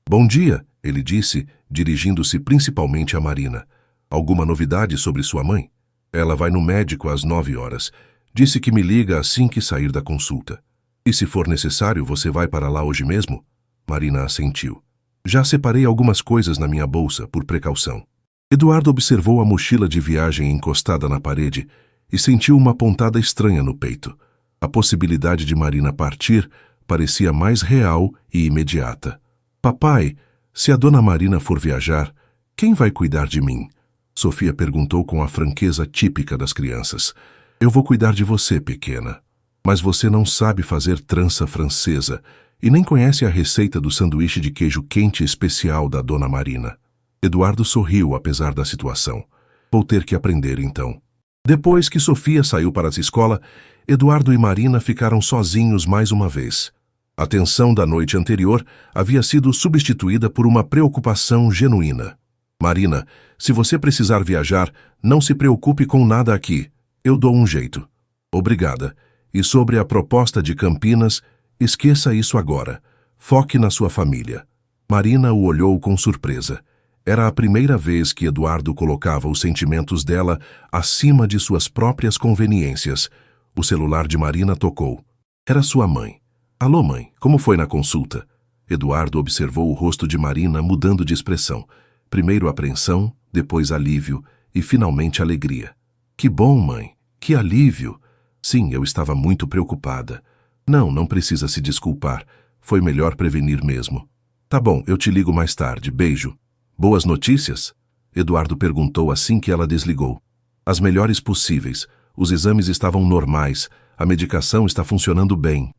Bom dia, ele disse, dirigindo-se principalmente a Marina. Alguma novidade sobre sua mãe? Ela vai no médico às 9 horas. Disse que me liga assim que sair da consulta. E se for necessário, você vai para lá hoje mesmo? Marina assentiu. Já separei algumas coisas na minha bolsa, por precaução. Eduardo observou a mochila de viagem encostada na parede e sentiu uma pontada estranha no peito. A possibilidade de Marina partir parecia mais real e imediata. Papai, se a dona Marina for viajar, quem vai cuidar de mim? Sofia perguntou com a franqueza típica das crianças. Eu vou cuidar de você, pequena. Mas você não sabe fazer trança francesa e nem conhece a receita do sanduíche de queijo quente especial da dona Marina. Eduardo sorriu apesar da situação. Vou ter que aprender então. Depois que Sofia saiu para a escola, Eduardo e Marina ficaram sozinhos mais uma vez. A tensão da noite anterior havia sido substituída por uma preocupação genuína. Marina, se você precisar viajar, não se preocupe com nada aqui. Eu dou um jeito. Obrigada. E sobre a proposta de Campinas, esqueça isso agora. Foque na sua família. Marina o olhou com surpresa. Era a primeira vez que Eduardo colocava os sentimentos dela acima de suas próprias conveniências. O celular de Marina tocou. Era sua mãe. Alô, mãe, como foi na consulta? Eduardo observou o rosto de Marina mudando de expressão. Primeiro apreensão, depois alívio e finalmente alegria. Que bom, mãe. Que alívio. Sim, eu estava muito preocupada. Não precisa se desculpar. Foi melhor prevenir mesmo. Tá bom, eu te ligo mais tarde. Beijo. Boas notícias? Eduardo perguntou assim que ela desligou. As melhores possíveis. Os exames estavam normais. A medicação está funcionando bem.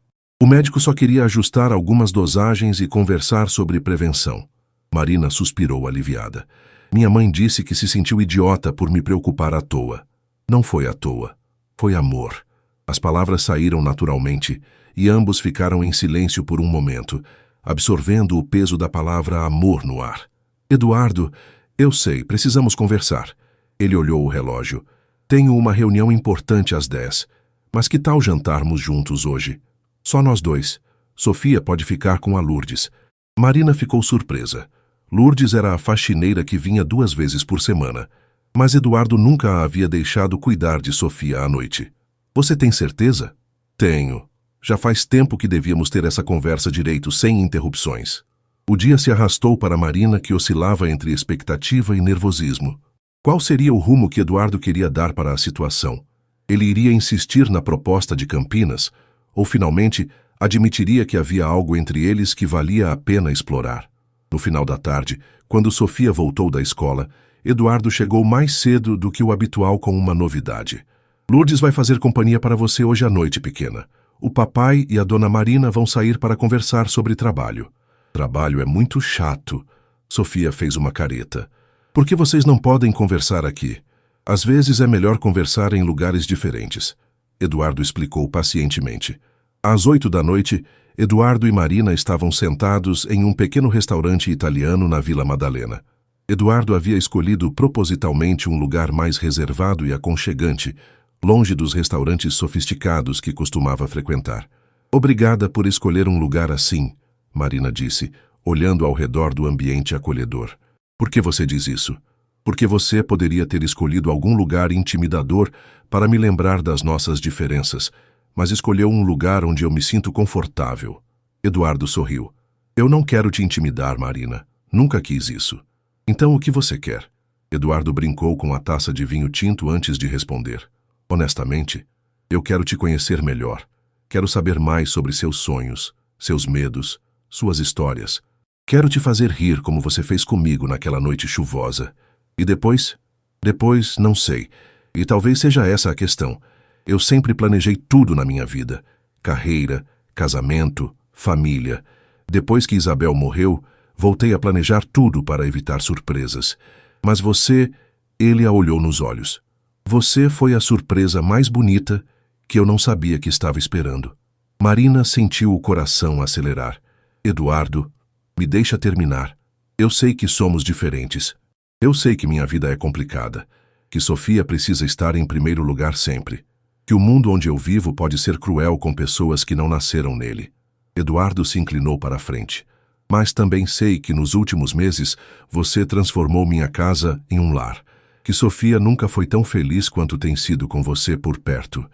O médico só queria ajustar algumas dosagens e conversar sobre prevenção. Marina suspirou aliviada. Minha mãe disse que se sentiu idiota por me preocupar à toa. Não foi à toa. Foi amor. As palavras saíram naturalmente e ambos ficaram em silêncio por um momento, absorvendo o peso da palavra amor no ar. Eduardo, eu sei, precisamos conversar. Ele olhou o relógio. Tenho uma reunião importante às 10. Mas que tal jantarmos juntos hoje? Só nós dois. Sofia pode ficar com a Lourdes. Marina ficou surpresa. Lourdes era a faxineira que vinha 2 vezes por semana, mas Eduardo nunca a havia deixado cuidar de Sofia à noite. Você tem certeza? Tenho. Já faz tempo que devíamos ter essa conversa direito, sem interrupções. O dia se arrastou para Marina, que oscilava entre expectativa e nervosismo. Qual seria o rumo que Eduardo queria dar para a situação? Ele iria insistir na proposta de Campinas, ou finalmente admitiria que havia algo entre eles que valia a pena explorar? No final da tarde, quando Sofia voltou da escola, Eduardo chegou mais cedo do que o habitual com uma novidade. Lourdes vai fazer companhia para você hoje à noite, pequena. O papai e a dona Marina vão sair para conversar sobre trabalho. Trabalho é muito chato. Sofia fez uma careta. Por que vocês não podem conversar aqui? Às vezes é melhor conversar em lugares diferentes. Eduardo explicou pacientemente. Às 8 da noite, Eduardo e Marina estavam sentados em um pequeno restaurante italiano na Vila Madalena. Eduardo havia escolhido propositalmente um lugar mais reservado e aconchegante, longe dos restaurantes sofisticados que costumava frequentar. Obrigada por escolher um lugar assim, Marina disse, olhando ao redor do ambiente acolhedor. Por que você diz isso? Porque você poderia ter escolhido algum lugar intimidador para me lembrar das nossas diferenças, mas escolheu um lugar onde eu me sinto confortável. Eduardo sorriu. Eu não quero te intimidar, Marina. Nunca quis isso. Então o que você quer? Eduardo brincou com a taça de vinho tinto antes de responder. Honestamente, eu quero te conhecer melhor. Quero saber mais sobre seus sonhos, seus medos, suas histórias. Quero te fazer rir como você fez comigo naquela noite chuvosa. E depois? Depois, não sei. E talvez seja essa a questão. Eu sempre planejei tudo na minha vida. Carreira, casamento, família. Depois que Isabel morreu, voltei a planejar tudo para evitar surpresas. Mas você, ele a olhou nos olhos. Você foi a surpresa mais bonita que eu não sabia que estava esperando. Marina sentiu o coração acelerar. Eduardo, me deixa terminar. Eu sei que somos diferentes. Eu sei que minha vida é complicada. Que Sofia precisa estar em primeiro lugar sempre. Que o mundo onde eu vivo pode ser cruel com pessoas que não nasceram nele. Eduardo se inclinou para a frente. Mas também sei que nos últimos meses você transformou minha casa em um lar. Que Sofia nunca foi tão feliz quanto tem sido com você por perto.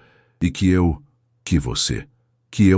E que eu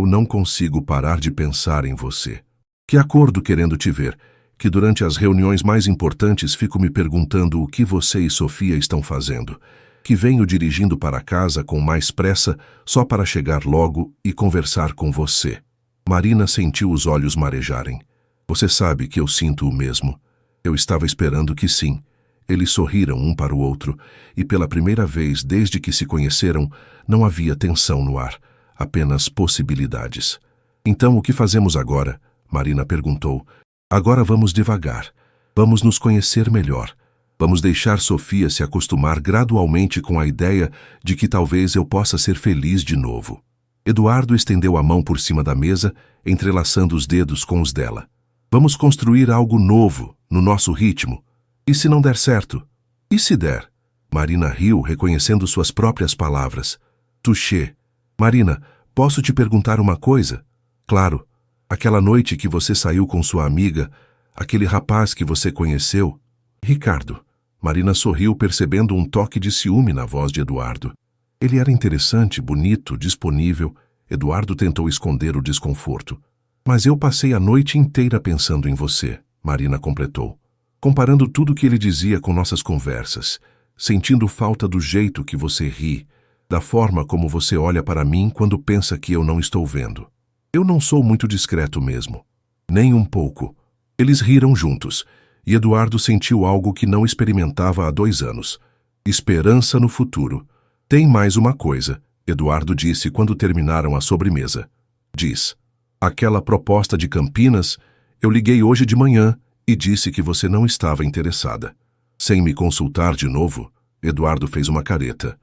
não consigo parar de pensar em você. Que acordo querendo te ver. Que durante as reuniões mais importantes fico me perguntando o que você e Sofia estão fazendo. Que venho dirigindo para casa com mais pressa só para chegar logo e conversar com você. Marina sentiu os olhos marejarem. Você sabe que eu sinto o mesmo. Eu estava esperando que sim. Eles sorriram um para o outro, e pela primeira vez desde que se conheceram, não havia tensão no ar, apenas possibilidades. Então o que fazemos agora? Marina perguntou. Agora vamos devagar. Vamos nos conhecer melhor. Vamos deixar Sofia se acostumar gradualmente com a ideia de que talvez eu possa ser feliz de novo. Eduardo estendeu a mão por cima da mesa, entrelaçando os dedos com os dela. Vamos construir algo novo, no nosso ritmo. E se não der certo? E se der? Marina riu, reconhecendo suas próprias palavras. Touché. Marina, posso te perguntar uma coisa? Claro. Aquela noite que você saiu com sua amiga, aquele rapaz que você conheceu? Ricardo. Marina sorriu, percebendo um toque de ciúme na voz de Eduardo. Ele era interessante, bonito, disponível. Eduardo tentou esconder o desconforto. Mas eu passei a noite inteira pensando em você, Marina completou. Comparando tudo que ele dizia com nossas conversas, sentindo falta do jeito que você ri, da forma como você olha para mim quando pensa que eu não estou vendo. Eu não sou muito discreto mesmo. Nem um pouco. Eles riram juntos. E Eduardo sentiu algo que não experimentava há 2 anos. Esperança no futuro. Tem mais uma coisa, Eduardo disse quando terminaram a sobremesa. Diz. Aquela proposta de Campinas, eu liguei hoje de manhã e disse que você não estava interessada. Sem me consultar de novo, Eduardo fez uma careta.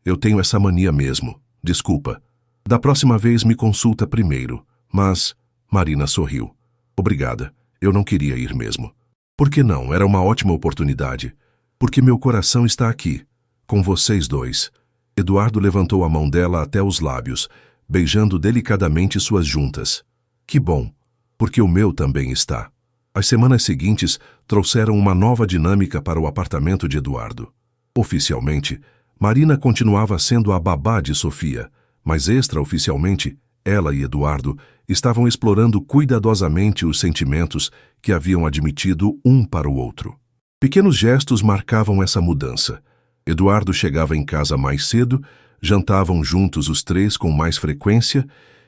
Eu tenho essa mania mesmo. Desculpa. Da próxima vez me consulta primeiro. Mas... Marina sorriu. Obrigada. Eu não queria ir mesmo. Por que não? Era uma ótima oportunidade. Porque meu coração está aqui, com vocês dois. Eduardo levantou a mão dela até os lábios, beijando delicadamente suas juntas. Que bom. porque o meu também está. As semanas seguintes trouxeram uma nova dinâmica para o apartamento de Eduardo. Oficialmente, Marina continuava sendo a babá de Sofia, mas extraoficialmente, ela e Eduardo estavam explorando cuidadosamente os sentimentos que haviam admitido um para o outro. Pequenos gestos marcavam essa mudança. Eduardo chegava em casa mais cedo, jantavam juntos os três com mais frequência,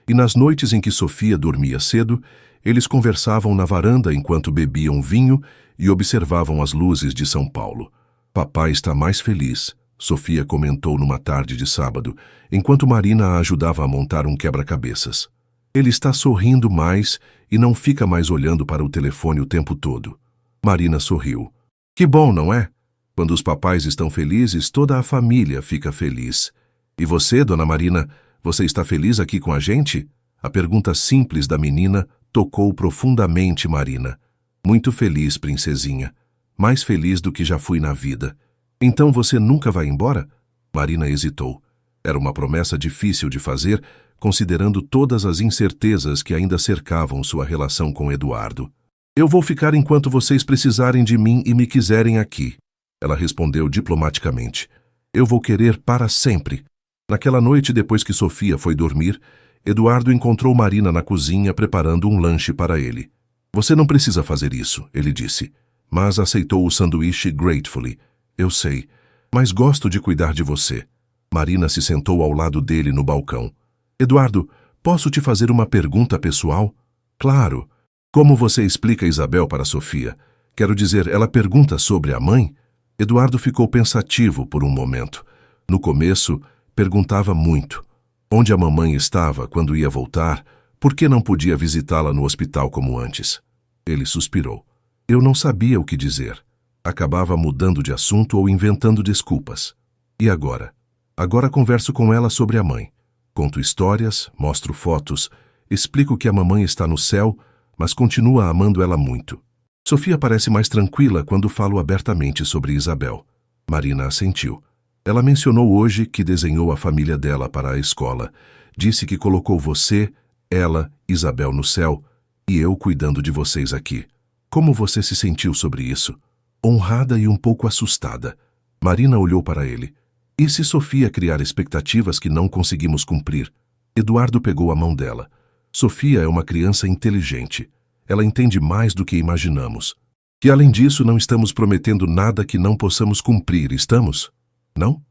e nas noites em que Sofia dormia cedo, eles conversavam na varanda enquanto bebiam vinho e observavam as luzes de São Paulo. Papai está mais feliz, Sofia comentou numa tarde de sábado, enquanto Marina a ajudava a montar um quebra-cabeças. Ele está sorrindo mais e não fica mais olhando para o telefone o tempo todo. Marina sorriu. Que bom, não é? Quando os papais estão felizes, toda a família fica feliz. E você, dona Marina, você está feliz aqui com a gente? A pergunta simples da menina tocou profundamente Marina. Muito feliz, princesinha. Mais feliz do que já fui na vida. Então você nunca vai embora? Marina hesitou. Era uma promessa difícil de fazer, considerando todas as incertezas que ainda cercavam sua relação com Eduardo. Eu vou ficar enquanto vocês precisarem de mim e me quiserem aqui. Ela respondeu diplomaticamente. Eu vou querer para sempre. Naquela noite, depois que Sofia foi dormir, Eduardo encontrou Marina na cozinha preparando um lanche para ele. Você não precisa fazer isso, ele disse, mas aceitou o sanduíche gratefully. Eu sei, mas gosto de cuidar de você. Marina se sentou ao lado dele no balcão. Eduardo, posso te fazer uma pergunta pessoal? Claro. Como você explica Isabel para Sofia? Quero dizer, ela pergunta sobre a mãe? Eduardo ficou pensativo por um momento. No começo, perguntava muito. Onde a mamãe estava quando ia voltar? Por que não podia visitá-la no hospital como antes? Ele suspirou. Eu não sabia o que dizer. Acabava mudando de assunto ou inventando desculpas. E agora? Agora converso com ela sobre a mãe. Conto histórias, mostro fotos, explico que a mamãe está no céu, mas continua amando ela muito. Sofia parece mais tranquila quando falo abertamente sobre Isabel. Marina assentiu. Ela mencionou hoje que desenhou a família dela para a escola. Disse que colocou você, ela, Isabel no céu e eu cuidando de vocês aqui. Como você se sentiu sobre isso? Honrada e um pouco assustada. Marina olhou para ele. E se Sofia criar expectativas que não conseguimos cumprir? Eduardo pegou a mão dela. Sofia é uma criança inteligente. Ela entende mais do que imaginamos. E além disso, não estamos prometendo nada que não possamos cumprir, estamos? Não?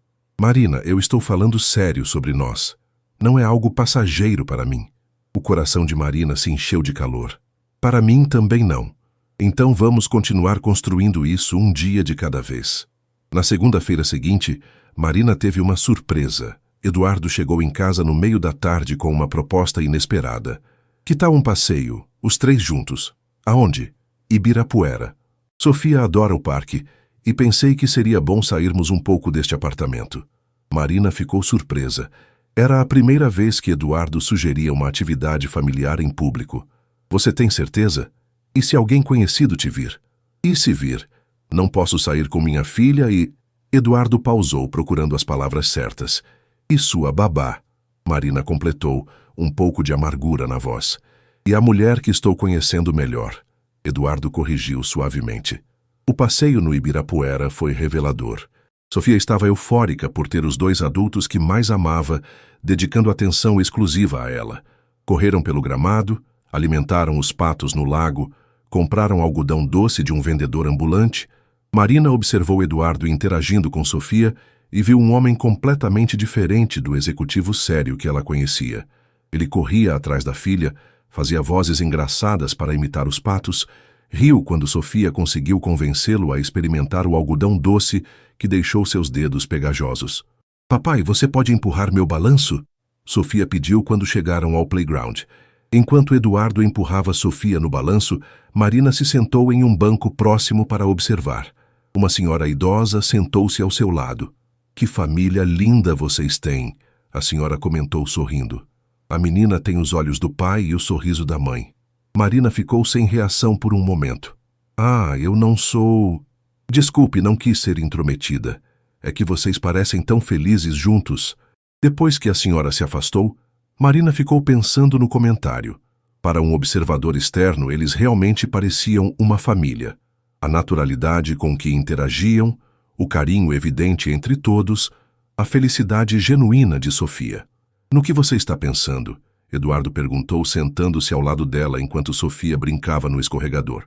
Marina, eu estou falando sério sobre nós. Não é algo passageiro para mim. O coração de Marina se encheu de calor. Para mim também não. Então vamos continuar construindo isso um dia de cada vez. Na segunda-feira seguinte, Marina teve uma surpresa. Eduardo chegou em casa no meio da tarde com uma proposta inesperada. Que tal um passeio, os três juntos? Aonde? Ibirapuera. Sofia adora o parque e pensei que seria bom sairmos um pouco deste apartamento. Marina ficou surpresa. Era a primeira vez que Eduardo sugeria uma atividade familiar em público. Você tem certeza? E se alguém conhecido te vir? E se vir? Não posso sair com minha filha e... Eduardo pausou, procurando as palavras certas. E sua babá? Marina completou, um pouco de amargura na voz. E a mulher que estou conhecendo melhor. Eduardo corrigiu suavemente. O passeio no Ibirapuera foi revelador. Sofia estava eufórica por ter os dois adultos que mais amava, dedicando atenção exclusiva a ela. Correram pelo gramado, alimentaram os patos no lago, compraram algodão doce de um vendedor ambulante. Marina observou Eduardo interagindo com Sofia e viu um homem completamente diferente do executivo sério que ela conhecia. Ele corria atrás da filha, fazia vozes engraçadas para imitar os patos, riu quando Sofia conseguiu convencê-lo a experimentar o algodão doce que deixou seus dedos pegajosos. Papai, você pode empurrar meu balanço? Sofia pediu quando chegaram ao playground. Enquanto Eduardo empurrava Sofia no balanço, Marina se sentou em um banco próximo para observar. Uma senhora idosa sentou-se ao seu lado. Que família linda vocês têm, a senhora comentou sorrindo. A menina tem os olhos do pai e o sorriso da mãe. Marina ficou sem reação por um momento. Ah, eu não sou... Desculpe, não quis ser intrometida. É que vocês parecem tão felizes juntos. Depois que a senhora se afastou, Marina ficou pensando no comentário. Para um observador externo, eles realmente pareciam uma família. A naturalidade com que interagiam, o carinho evidente entre todos, a felicidade genuína de Sofia. No que você está pensando? Eduardo perguntou, sentando-se ao lado dela enquanto Sofia brincava no escorregador.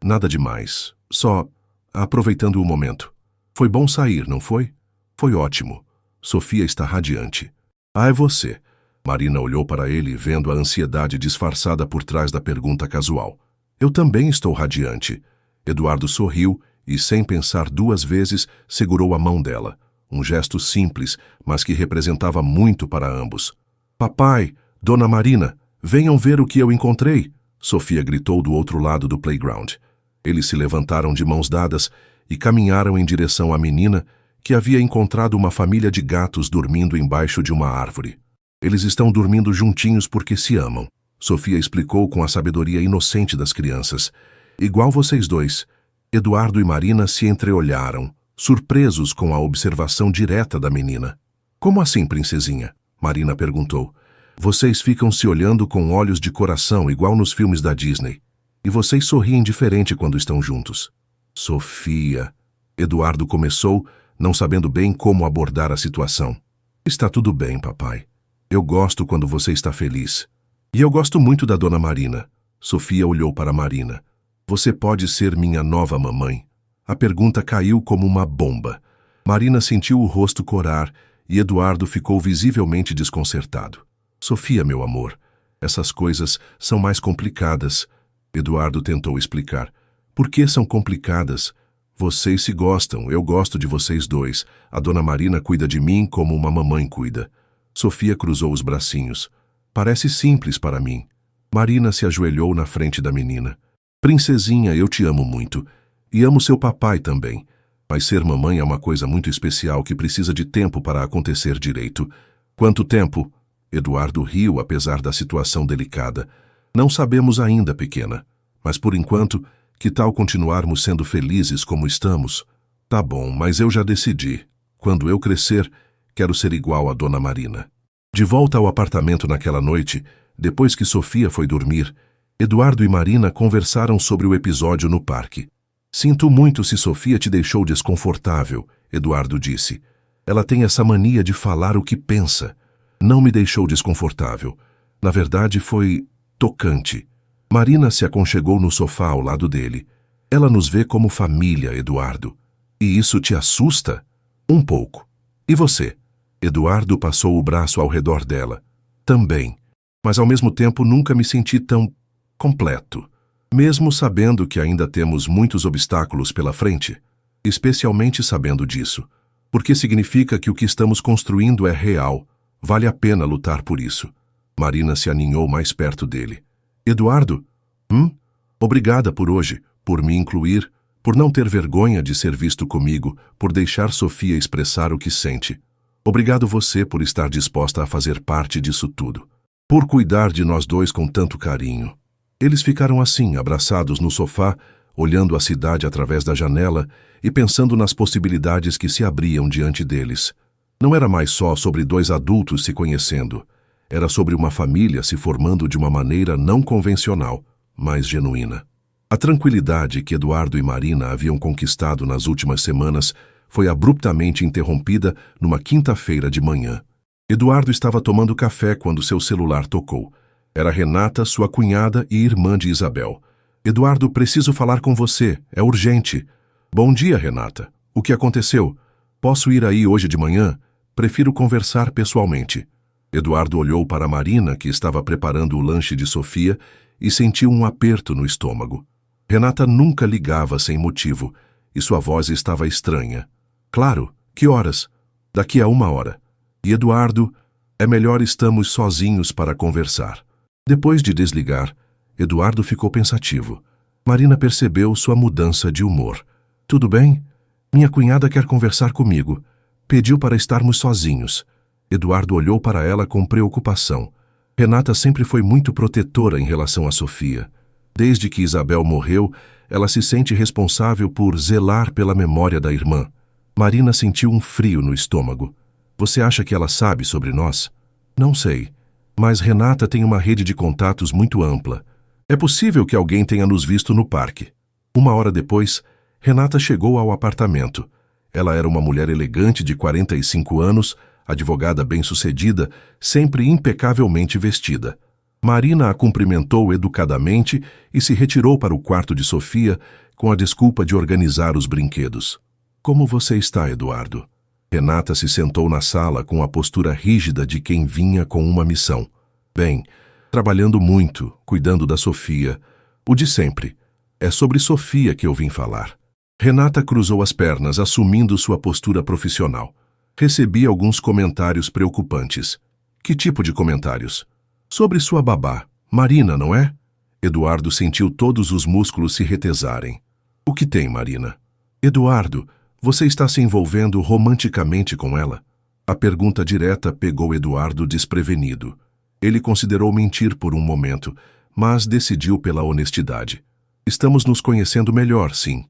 Nada demais. Só aproveitando o momento. Foi bom sair, não foi? Foi ótimo. Sofia está radiante. Ah, é você. Marina olhou para ele, vendo a ansiedade disfarçada por trás da pergunta casual. Eu também estou radiante. Eduardo sorriu e, sem pensar duas vezes, segurou a mão dela. Um gesto simples, mas que representava muito para ambos. Papai, Dona Marina, venham ver o que eu encontrei! Sofia gritou do outro lado do playground. Eles se levantaram de mãos dadas e caminharam em direção à menina, que havia encontrado uma família de gatos dormindo embaixo de uma árvore. Eles estão dormindo juntinhos porque se amam. Sofia explicou com a sabedoria inocente das crianças. Igual vocês dois. Eduardo e Marina se entreolharam, surpresos com a observação direta da menina. Como assim, princesinha? Marina perguntou. Vocês ficam se olhando com olhos de coração, igual nos filmes da Disney. E vocês sorriem diferente quando estão juntos. Sofia. Eduardo começou, não sabendo bem como abordar a situação. Está tudo bem, papai. Eu gosto quando você está feliz. E eu gosto muito da Dona Marina. Sofia olhou para Marina. Você pode ser minha nova mamãe? A pergunta caiu como uma bomba. Marina sentiu o rosto corar e Eduardo ficou visivelmente desconcertado. Sofia, meu amor, essas coisas são mais complicadas. Eduardo tentou explicar. Por que são complicadas? Vocês se gostam, eu gosto de vocês dois. A Dona Marina cuida de mim como uma mamãe cuida. Sofia cruzou os bracinhos. Parece simples para mim. Marina se ajoelhou na frente da menina. Princesinha, eu te amo muito. E amo seu papai também. Mas ser mamãe é uma coisa muito especial que precisa de tempo para acontecer direito. Quanto tempo? Eduardo riu apesar da situação delicada. Não sabemos ainda, pequena. Mas por enquanto, que tal continuarmos sendo felizes como estamos? Tá bom, mas eu já decidi. Quando eu crescer, quero ser igual a Dona Marina. De volta ao apartamento naquela noite, depois que Sofia foi dormir, Eduardo e Marina conversaram sobre o episódio no parque. Sinto muito se Sofia te deixou desconfortável, Eduardo disse. Ela tem essa mania de falar o que pensa. Não me deixou desconfortável. Na verdade, foi tocante. Marina se aconchegou no sofá ao lado dele. Ela nos vê como família, Eduardo. E isso te assusta? Um pouco. E você? Eduardo passou o braço ao redor dela. Também. Mas ao mesmo tempo nunca me senti tão completo. Mesmo sabendo que ainda temos muitos obstáculos pela frente. Especialmente sabendo disso. Porque significa que o que estamos construindo é real. Vale a pena lutar por isso. Marina se aninhou mais perto dele. Eduardo? Obrigada por hoje, por me incluir, por não ter vergonha de ser visto comigo, por deixar Sofia expressar o que sente. Obrigado você por estar disposta a fazer parte disso tudo. Por cuidar de nós dois com tanto carinho. Eles ficaram assim, abraçados no sofá, olhando a cidade através da janela e pensando nas possibilidades que se abriam diante deles. Não era mais só sobre dois adultos se conhecendo. Era sobre uma família se formando de uma maneira não convencional, mas genuína. A tranquilidade que Eduardo e Marina haviam conquistado nas últimas semanas foi abruptamente interrompida numa quinta-feira de manhã. Eduardo estava tomando café quando seu celular tocou. Era Renata, sua cunhada e irmã de Isabel. Eduardo, preciso falar com você. É urgente. Bom dia, Renata. O que aconteceu? Posso ir aí hoje de manhã? Prefiro conversar pessoalmente. Eduardo olhou para Marina, que estava preparando o lanche de Sofia, e sentiu um aperto no estômago. Renata nunca ligava sem motivo, e sua voz estava estranha. Claro, que horas? Daqui a 1 hora. E Eduardo, é melhor estamos sozinhos para conversar. Depois de desligar, Eduardo ficou pensativo. Marina percebeu sua mudança de humor. Tudo bem? Minha cunhada quer conversar comigo. Pediu para estarmos sozinhos. Eduardo olhou para ela com preocupação. Renata sempre foi muito protetora em relação a Sofia. Desde que Isabel morreu, ela se sente responsável por zelar pela memória da irmã. Marina sentiu um frio no estômago. Você acha que ela sabe sobre nós? Não sei. Mas Renata tem uma rede de contatos muito ampla. É possível que alguém tenha nos visto no parque. 1 hora depois, Renata chegou ao apartamento. Ela era uma mulher elegante de 45 anos, advogada bem-sucedida, sempre impecavelmente vestida. Marina a cumprimentou educadamente e se retirou para o quarto de Sofia com a desculpa de organizar os brinquedos. Como você está, Eduardo? Renata se sentou na sala com a postura rígida de quem vinha com uma missão. Bem, trabalhando muito, cuidando da Sofia. O de sempre. É sobre Sofia que eu vim falar. Renata cruzou as pernas, assumindo sua postura profissional. Recebi alguns comentários preocupantes. Que tipo de comentários? Sobre sua babá, Marina, não é? Eduardo sentiu todos os músculos se retesarem. O que tem, Marina? Eduardo, você está se envolvendo romanticamente com ela? A pergunta direta pegou Eduardo desprevenido. Ele considerou mentir por um momento, mas decidiu pela honestidade. Estamos nos conhecendo melhor, sim.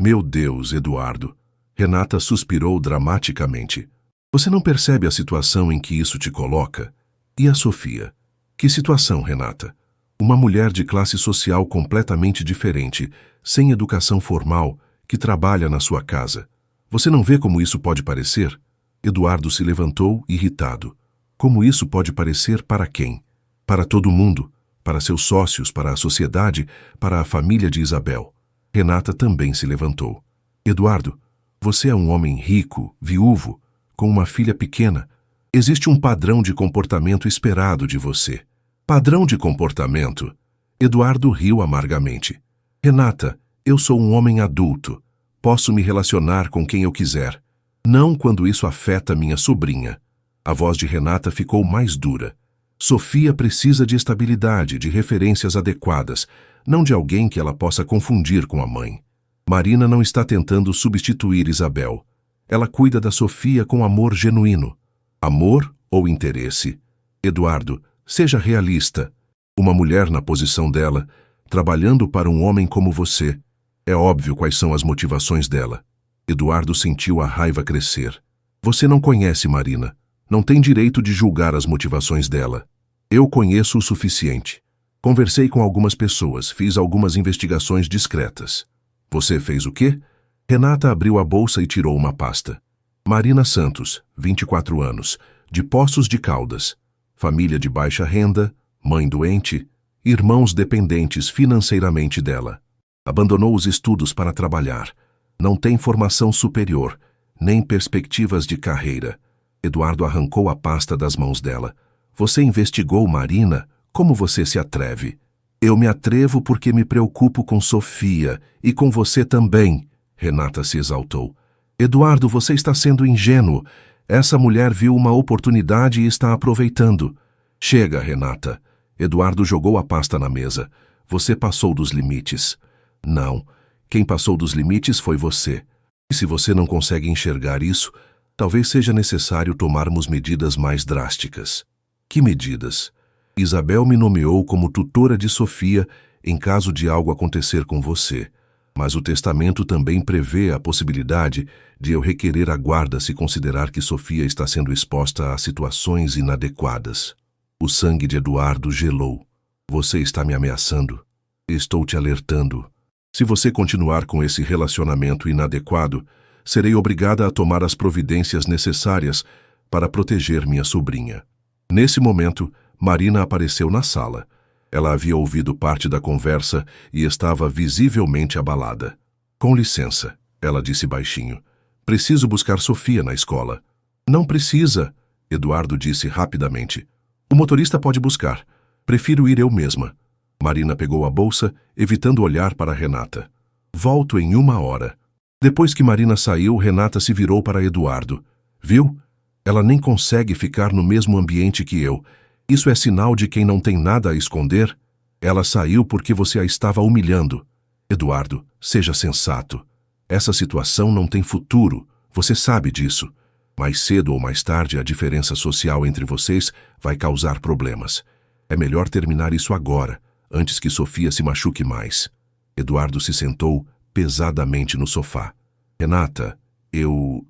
Meu Deus, Eduardo. Renata suspirou dramaticamente. Você não percebe a situação em que isso te coloca? E a Sofia? Que situação, Renata? Uma mulher de classe social completamente diferente, sem educação formal, que trabalha na sua casa. Você não vê como isso pode parecer? Eduardo se levantou, irritado. Como isso pode parecer para quem? Para todo mundo, para seus sócios, para a sociedade, para a família de Isabel. Renata também se levantou. Eduardo, você é um homem rico, viúvo, com uma filha pequena. Existe um padrão de comportamento esperado de você. Padrão de comportamento? Eduardo riu amargamente. Renata, eu sou um homem adulto. Posso me relacionar com quem eu quiser. Não quando isso afeta minha sobrinha. A voz de Renata ficou mais dura. Sofia precisa de estabilidade, de referências adequadas, não de alguém que ela possa confundir com a mãe. Marina não está tentando substituir Isabel. Ela cuida da Sofia com amor genuíno. Amor ou interesse? Eduardo, seja realista. Uma mulher na posição dela, trabalhando para um homem como você. É óbvio quais são as motivações dela. Eduardo sentiu a raiva crescer. Você não conhece Marina. Não tem direito de julgar as motivações dela. Eu conheço o suficiente. Conversei com algumas pessoas, fiz algumas investigações discretas. Você fez o quê? Renata abriu a bolsa e tirou uma pasta. Marina Santos, 24 anos, de Poços de Caldas. Família de baixa renda, mãe doente, irmãos dependentes financeiramente dela. Abandonou os estudos para trabalhar. Não tem formação superior, nem perspectivas de carreira. Eduardo arrancou a pasta das mãos dela. Você investigou Marina? Como você se atreve? Eu me atrevo porque me preocupo com Sofia e com você também. Renata se exaltou. Eduardo, você está sendo ingênuo. Essa mulher viu uma oportunidade e está aproveitando. Chega, Renata. Eduardo jogou a pasta na mesa. Você passou dos limites. Não. Quem passou dos limites foi você. E se você não consegue enxergar isso, talvez seja necessário tomarmos medidas mais drásticas. Que medidas? Isabel me nomeou como tutora de Sofia em caso de algo acontecer com você. Mas o testamento também prevê a possibilidade de eu requerer a guarda se considerar que Sofia está sendo exposta a situações inadequadas. O sangue de Eduardo gelou. Você está me ameaçando. Estou te alertando. Se você continuar com esse relacionamento inadequado, serei obrigada a tomar as providências necessárias para proteger minha sobrinha. Nesse momento, Marina apareceu na sala. Ela havia ouvido parte da conversa e estava visivelmente abalada. Com licença, ela disse baixinho. Preciso buscar Sofia na escola. Não precisa, Eduardo disse rapidamente. O motorista pode buscar. Prefiro ir eu mesma. Marina pegou a bolsa, evitando olhar para Renata. Volto em 1 hora. Depois que Marina saiu, Renata se virou para Eduardo. Viu? Ela nem consegue ficar no mesmo ambiente que eu. Isso é sinal de quem não tem nada a esconder? Ela saiu porque você a estava humilhando. Eduardo, seja sensato. Essa situação não tem futuro. Você sabe disso. Mais cedo ou mais tarde, a diferença social entre vocês vai causar problemas. É melhor terminar isso agora, antes que Sofia se machuque mais. Eduardo se sentou pesadamente no sofá. Renata, eu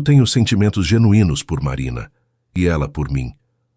tenho sentimentos genuínos por Marina. E ela por mim.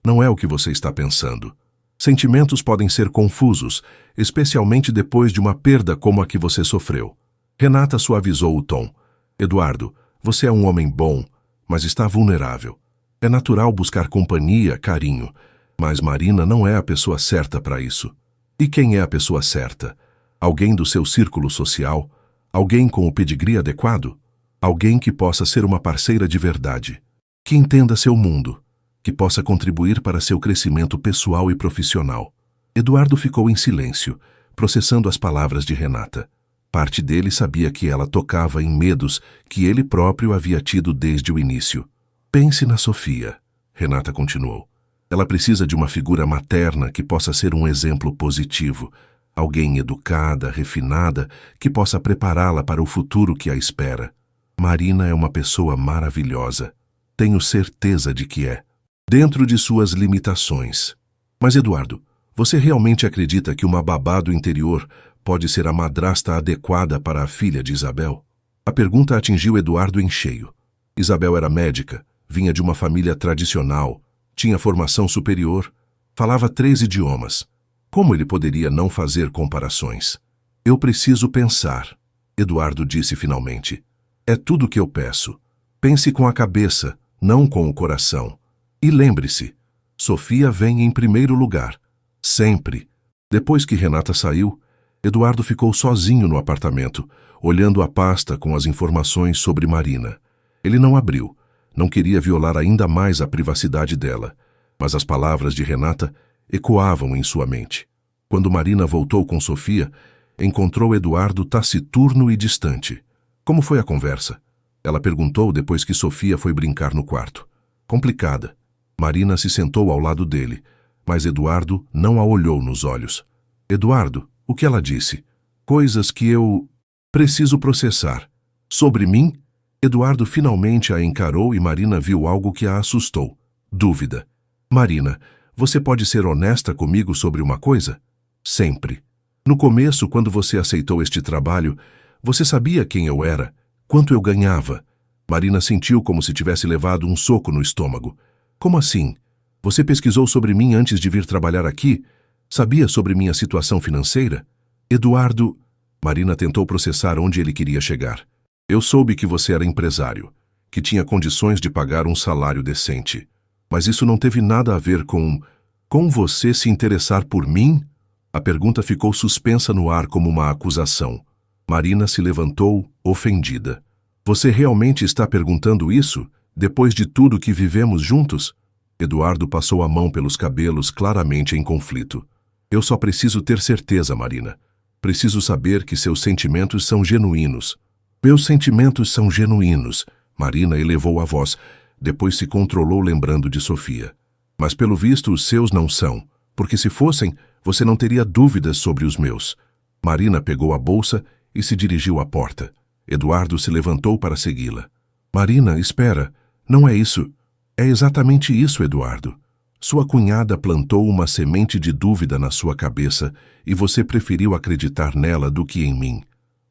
Não é o que você está pensando. Sentimentos podem ser confusos, especialmente depois de uma perda como a que você sofreu. Renata suavizou o tom. Eduardo, você é um homem bom, mas está vulnerável. É natural buscar companhia, carinho, mas Marina não é a pessoa certa para isso. E quem é a pessoa certa? Alguém do seu círculo social? Alguém com o pedigree adequado? Alguém que possa ser uma parceira de verdade, que entenda seu mundo, que possa contribuir para seu crescimento pessoal e profissional. Eduardo ficou em silêncio, processando as palavras de Renata. Parte dele sabia que ela tocava em medos que ele próprio havia tido desde o início. Pense na Sofia, Renata continuou. Ela precisa de uma figura materna que possa ser um exemplo positivo, alguém educada, refinada, que possa prepará-la para o futuro que a espera. Marina é uma pessoa maravilhosa. Tenho certeza de que é. Dentro de suas limitações. Mas, Eduardo, você realmente acredita que uma babá do interior pode ser a madrasta adequada para a filha de Isabel? A pergunta atingiu Eduardo em cheio. Isabel era médica, vinha de uma família tradicional, tinha formação superior, falava 3 idiomas. Como ele poderia não fazer comparações? Eu preciso pensar, Eduardo disse finalmente. É tudo o que eu peço. Pense com a cabeça, não com o coração. E lembre-se, Sofia vem em primeiro lugar. Sempre. Depois que Renata saiu, Eduardo ficou sozinho no apartamento, olhando a pasta com as informações sobre Marina. Ele não abriu. Não queria violar ainda mais a privacidade dela, mas as palavras de Renata ecoavam em sua mente. Quando Marina voltou com Sofia, encontrou Eduardo taciturno e distante. Como foi a conversa? Ela perguntou depois que Sofia foi brincar no quarto. Complicada. Marina se sentou ao lado dele, mas Eduardo não a olhou nos olhos. Eduardo, o que ela disse? Coisas que eu preciso processar. Sobre mim? Eduardo finalmente a encarou e Marina viu algo que a assustou. Dúvida. Marina, você pode ser honesta comigo sobre uma coisa? Sempre. No começo, quando você aceitou este trabalho, você sabia quem eu era, quanto eu ganhava. Marina sentiu como se tivesse levado um soco no estômago. Como assim? Você pesquisou sobre mim antes de vir trabalhar aqui? Sabia sobre minha situação financeira? Eduardo... Marina tentou processar onde ele queria chegar. Eu soube que você era empresário, que tinha condições de pagar um salário decente. Mas isso não teve nada a ver com você se interessar por mim? A pergunta ficou suspensa no ar como uma acusação. Marina se levantou, ofendida. Você realmente está perguntando isso, depois de tudo que vivemos juntos? Eduardo passou a mão pelos cabelos, claramente em conflito. Eu só preciso ter certeza, Marina. Preciso saber que seus sentimentos são genuínos. Meus sentimentos são genuínos. Marina elevou a voz, depois se controlou lembrando de Sofia. Mas pelo visto os seus não são, porque se fossem, você não teria dúvidas sobre os meus. Marina pegou a bolsa e se dirigiu à porta. Eduardo se levantou para segui-la. Marina, espera. Não é isso. É exatamente isso, Eduardo. Sua cunhada plantou uma semente de dúvida na sua cabeça e você preferiu acreditar nela do que em mim.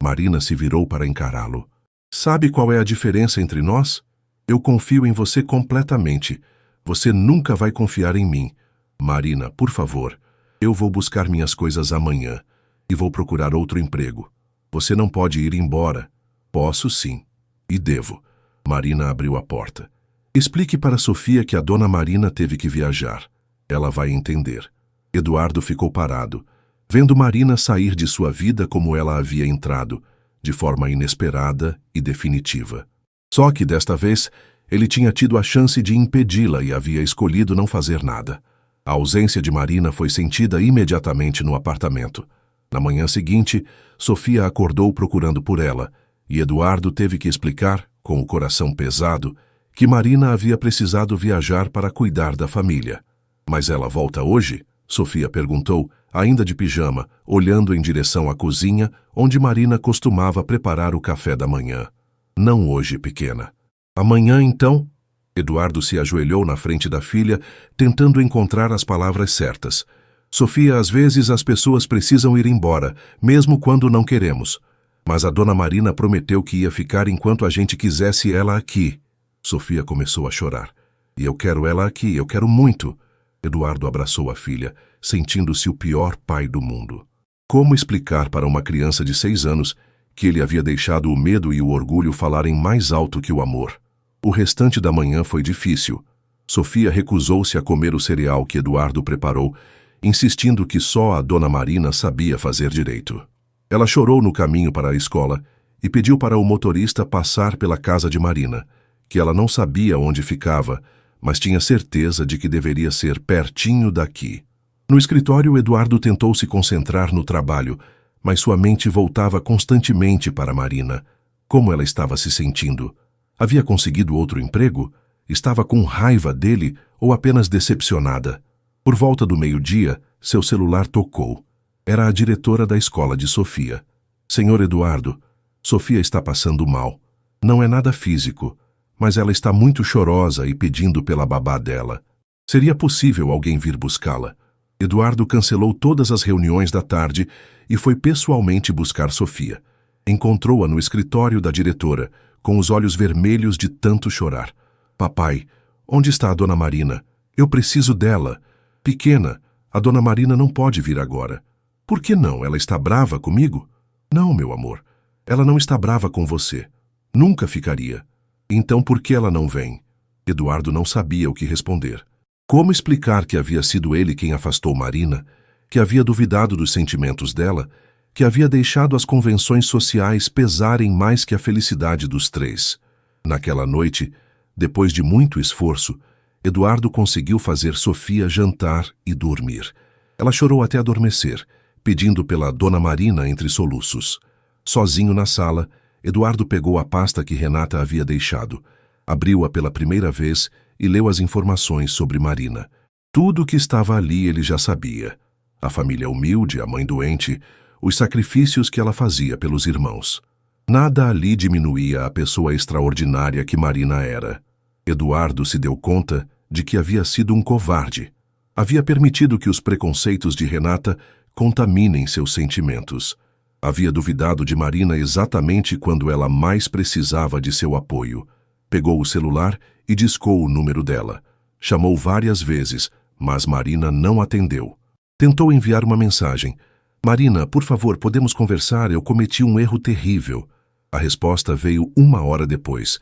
Marina se virou para encará-lo. Sabe qual é a diferença entre nós? Eu confio em você completamente. Você nunca vai confiar em mim. Marina, por favor, eu vou buscar minhas coisas amanhã e vou procurar outro emprego. Você não pode ir embora. Posso sim. E devo. Marina abriu a porta. Explique para Sofia que a dona Marina teve que viajar. Ela vai entender. Eduardo ficou parado, vendo Marina sair de sua vida como ela havia entrado, de forma inesperada e definitiva. Só que, desta vez, ele tinha tido a chance de impedi-la e havia escolhido não fazer nada. A ausência de Marina foi sentida imediatamente no apartamento. Na manhã seguinte, Sofia acordou procurando por ela, e Eduardo teve que explicar, com o coração pesado, que Marina havia precisado viajar para cuidar da família. Mas ela volta hoje? Sofia perguntou, ainda de pijama, olhando em direção à cozinha, onde Marina costumava preparar o café da manhã. Não hoje, pequena. Amanhã, então? Eduardo se ajoelhou na frente da filha, tentando encontrar as palavras certas. Sofia, às vezes as pessoas precisam ir embora, mesmo quando não queremos. Mas a dona Marina prometeu que ia ficar enquanto a gente quisesse ela aqui. Sofia começou a chorar. E eu quero ela aqui, eu quero muito. Eduardo abraçou a filha, sentindo-se o pior pai do mundo. Como explicar para uma criança de 6 anos que ele havia deixado o medo e o orgulho falarem mais alto que o amor? O restante da manhã foi difícil. Sofia recusou-se a comer o cereal que Eduardo preparou, insistindo que só a dona Marina sabia fazer direito. Ela chorou no caminho para a escola e pediu para o motorista passar pela casa de Marina, que ela não sabia onde ficava, mas tinha certeza de que deveria ser pertinho daqui. No escritório, Eduardo tentou se concentrar no trabalho, mas sua mente voltava constantemente para Marina. Como ela estava se sentindo? Havia conseguido outro emprego? Estava com raiva dele ou apenas decepcionada? Por volta do meio-dia, seu celular tocou. Era a diretora da escola de Sofia. Senhor Eduardo, Sofia está passando mal. Não é nada físico, mas ela está muito chorosa e pedindo pela babá dela. Seria possível alguém vir buscá-la? Eduardo cancelou todas as reuniões da tarde e foi pessoalmente buscar Sofia. Encontrou-a no escritório da diretora, com os olhos vermelhos de tanto chorar. Papai, onde está a dona Marina? Eu preciso dela. Pequena, a dona Marina não pode vir agora. Por que não? Ela está brava comigo? Não, meu amor. Ela não está brava com você. Nunca ficaria. Então por que ela não vem? Eduardo não sabia o que responder. Como explicar que havia sido ele quem afastou Marina, que havia duvidado dos sentimentos dela, que havia deixado as convenções sociais pesarem mais que a felicidade dos três? Naquela noite, depois de muito esforço, Eduardo conseguiu fazer Sofia jantar e dormir. Ela chorou até adormecer, pedindo pela dona Marina entre soluços. Sozinho na sala, Eduardo pegou a pasta que Renata havia deixado, abriu-a pela primeira vez e leu as informações sobre Marina. Tudo o que estava ali ele já sabia. A família humilde, a mãe doente, os sacrifícios que ela fazia pelos irmãos. Nada ali diminuía a pessoa extraordinária que Marina era. Eduardo se deu conta de que havia sido um covarde. Havia permitido que os preconceitos de Renata contaminem seus sentimentos. Havia duvidado de Marina exatamente quando ela mais precisava de seu apoio. Pegou o celular e discou o número dela. Chamou várias vezes, mas Marina não atendeu. Tentou enviar uma mensagem. Marina, por favor, podemos conversar? Eu cometi um erro terrível. A resposta veio 1 hora depois.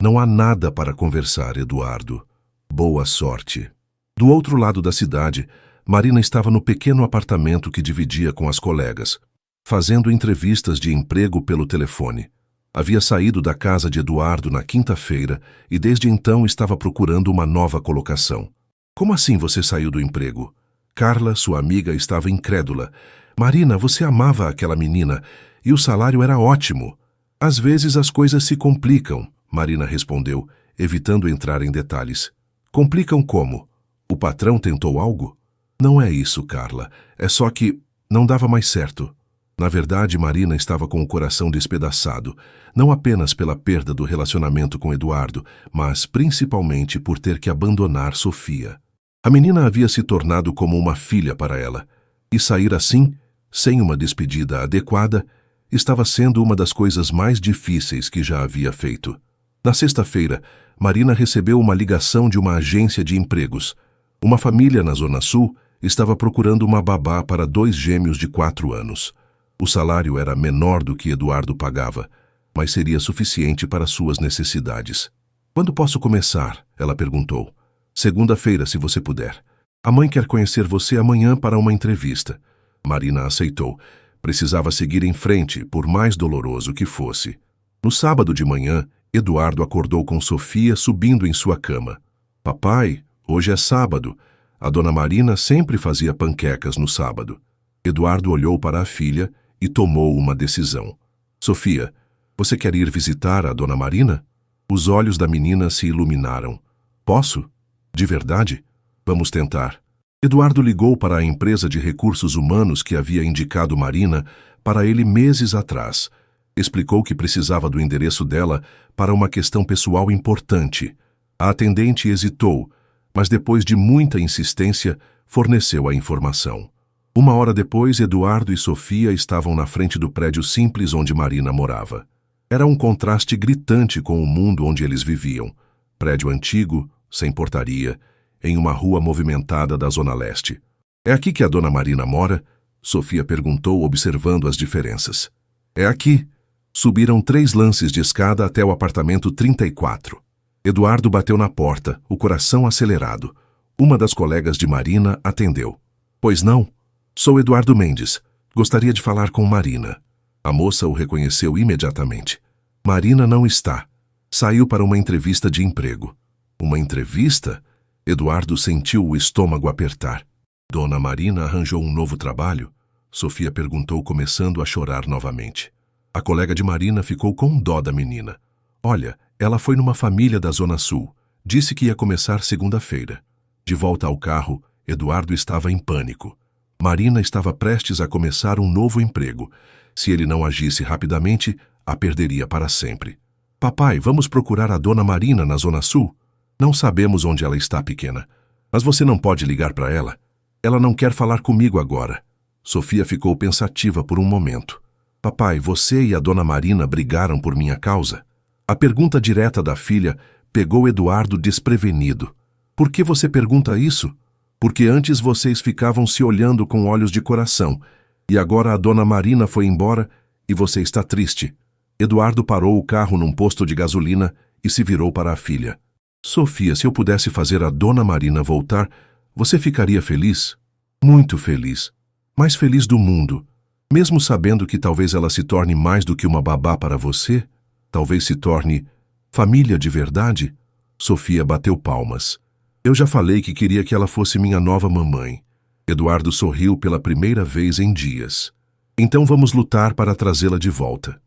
Não há nada para conversar, Eduardo. Boa sorte. Do outro lado da cidade, Marina estava no pequeno apartamento que dividia com as colegas, fazendo entrevistas de emprego pelo telefone. Havia saído da casa de Eduardo na quinta-feira e desde então estava procurando uma nova colocação. Como assim você saiu do emprego? Carla, sua amiga, estava incrédula. Marina, você amava aquela menina e o salário era ótimo. Às vezes as coisas se complicam, Marina respondeu, evitando entrar em detalhes. Complicam como? O patrão tentou algo? Não é isso, Carla. É só que não dava mais certo. Na verdade, Marina estava com o coração despedaçado, não apenas pela perda do relacionamento com Eduardo, mas principalmente por ter que abandonar Sofia. A menina havia se tornado como uma filha para ela, e sair assim, sem uma despedida adequada, estava sendo uma das coisas mais difíceis que já havia feito. Na sexta-feira, Marina recebeu uma ligação de uma agência de empregos. Uma família na Zona Sul estava procurando uma babá para 2 gêmeos de 4 anos. O salário era menor do que Eduardo pagava, mas seria suficiente para suas necessidades. Quando posso começar? Ela perguntou. Segunda-feira, se você puder. A mãe quer conhecer você amanhã para uma entrevista. Marina aceitou. Precisava seguir em frente, por mais doloroso que fosse. No sábado de manhã, Eduardo acordou com Sofia subindo em sua cama. Papai, hoje é sábado. A dona Marina sempre fazia panquecas no sábado. Eduardo olhou para a filha e tomou uma decisão. Sofia, você quer ir visitar a dona Marina? Os olhos da menina se iluminaram. Posso? De verdade? Vamos tentar. Eduardo ligou para a empresa de recursos humanos que havia indicado Marina para ele meses atrás. Explicou que precisava do endereço dela para uma questão pessoal importante. A atendente hesitou, mas depois de muita insistência, forneceu a informação. 1 hora depois, Eduardo e Sofia estavam na frente do prédio simples onde Marina morava. Era um contraste gritante com o mundo onde eles viviam. Prédio antigo, sem portaria, em uma rua movimentada da Zona Leste. É aqui que a dona Marina mora? Sofia perguntou, observando as diferenças. É aqui. Subiram 3 lances de escada até o apartamento 34. Eduardo bateu na porta, o coração acelerado. Uma das colegas de Marina atendeu. Pois não? Sou Eduardo Mendes. Gostaria de falar com Marina. A moça o reconheceu imediatamente. Marina não está. Saiu para uma entrevista de emprego. Uma entrevista? Eduardo sentiu o estômago apertar. Dona Marina arranjou um novo trabalho? Sofia perguntou, começando a chorar novamente. A colega de Marina ficou com dó da menina. Olha, ela foi numa família da Zona Sul. Disse que ia começar segunda-feira. De volta ao carro, Eduardo estava em pânico. Marina estava prestes a começar um novo emprego. Se ele não agisse rapidamente, a perderia para sempre. Papai, vamos procurar a dona Marina na Zona Sul? Não sabemos onde ela está, pequena. Mas você não pode ligar para ela? Ela não quer falar comigo agora. Sofia ficou pensativa por um momento. Papai, você e a dona Marina brigaram por minha causa? A pergunta direta da filha pegou Eduardo desprevenido. Por que você pergunta isso? Porque antes vocês ficavam se olhando com olhos de coração, e agora a dona Marina foi embora e você está triste. Eduardo parou o carro num posto de gasolina e se virou para a filha. Sofia, se eu pudesse fazer a dona Marina voltar, você ficaria feliz? Muito feliz. Mais feliz do mundo. Mesmo sabendo que talvez ela se torne mais do que uma babá para você, talvez se torne família de verdade. Sofia bateu palmas. Eu já falei que queria que ela fosse minha nova mamãe. Eduardo sorriu pela primeira vez em dias. Então vamos lutar para trazê-la de volta.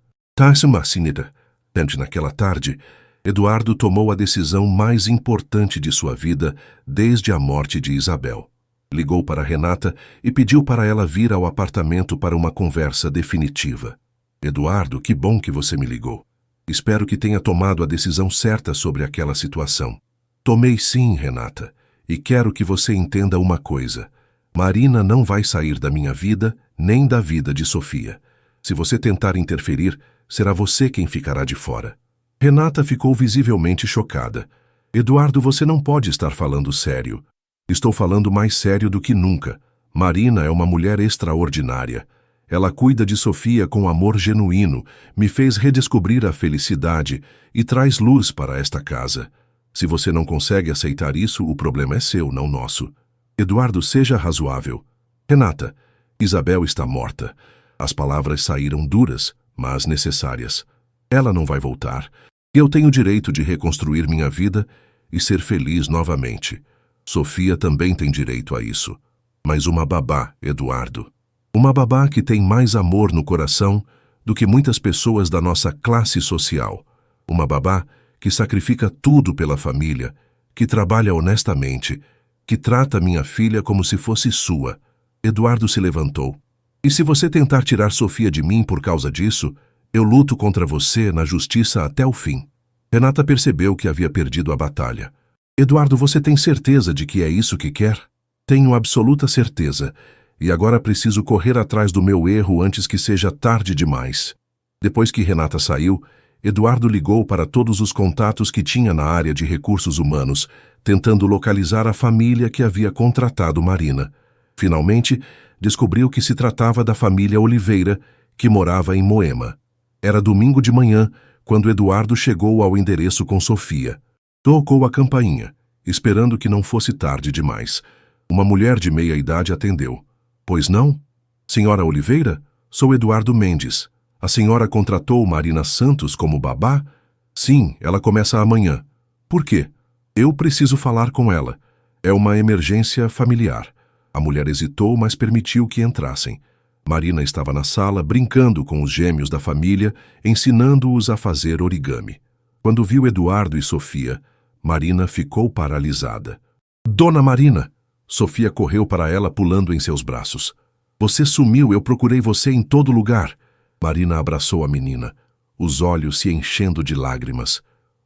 Naquela tarde, Eduardo tomou a decisão mais importante de sua vida desde a morte de Isabel. Ligou para Renata e pediu para ela vir ao apartamento para uma conversa definitiva. Eduardo, que bom que você me ligou. Espero que tenha tomado a decisão certa sobre aquela situação. Tomei sim, Renata, e quero que você entenda uma coisa. Marina não vai sair da minha vida, nem da vida de Sofia. Se você tentar interferir, será você quem ficará de fora. Renata ficou visivelmente chocada. Eduardo, você não pode estar falando sério. Estou falando mais sério do que nunca. Marina é uma mulher extraordinária. Ela cuida de Sofia com amor genuíno, me fez redescobrir a felicidade e traz luz para esta casa. Se você não consegue aceitar isso, o problema é seu, não nosso. Eduardo, seja razoável. Renata, Isabel está morta. As palavras saíram duras, mas necessárias. Ela não vai voltar. Eu tenho o direito de reconstruir minha vida e ser feliz novamente. Sofia também tem direito a isso. Mas uma babá, Eduardo. Uma babá que tem mais amor no coração do que muitas pessoas da nossa classe social. Uma babá que sacrifica tudo pela família, que trabalha honestamente, que trata minha filha como se fosse sua. Eduardo se levantou. E se você tentar tirar Sofia de mim por causa disso, eu luto contra você na justiça até o fim. Renata percebeu que havia perdido a batalha. Eduardo, você tem certeza de que é isso que quer? Tenho absoluta certeza. E agora preciso correr atrás do meu erro antes que seja tarde demais. Depois que Renata saiu, Eduardo ligou para todos os contatos que tinha na área de recursos humanos, tentando localizar a família que havia contratado Marina. Finalmente, descobriu que se tratava da família Oliveira, que morava em Moema. Era domingo de manhã, quando Eduardo chegou ao endereço com Sofia. Tocou a campainha, esperando que não fosse tarde demais. Uma mulher de meia-idade atendeu. Pois não? Senhora Oliveira? Sou Eduardo Mendes. A senhora contratou Marina Santos como babá? Sim, ela começa amanhã. Por quê? Eu preciso falar com ela. É uma emergência familiar. A mulher hesitou, mas permitiu que entrassem. Marina estava na sala, brincando com os gêmeos da família, ensinando-os a fazer origami. Quando viu Eduardo e Sofia, Marina ficou paralisada. Dona Marina! Sofia correu para ela, pulando em seus braços. Você sumiu, eu procurei você em todo lugar. Marina abraçou a menina, os olhos se enchendo de lágrimas.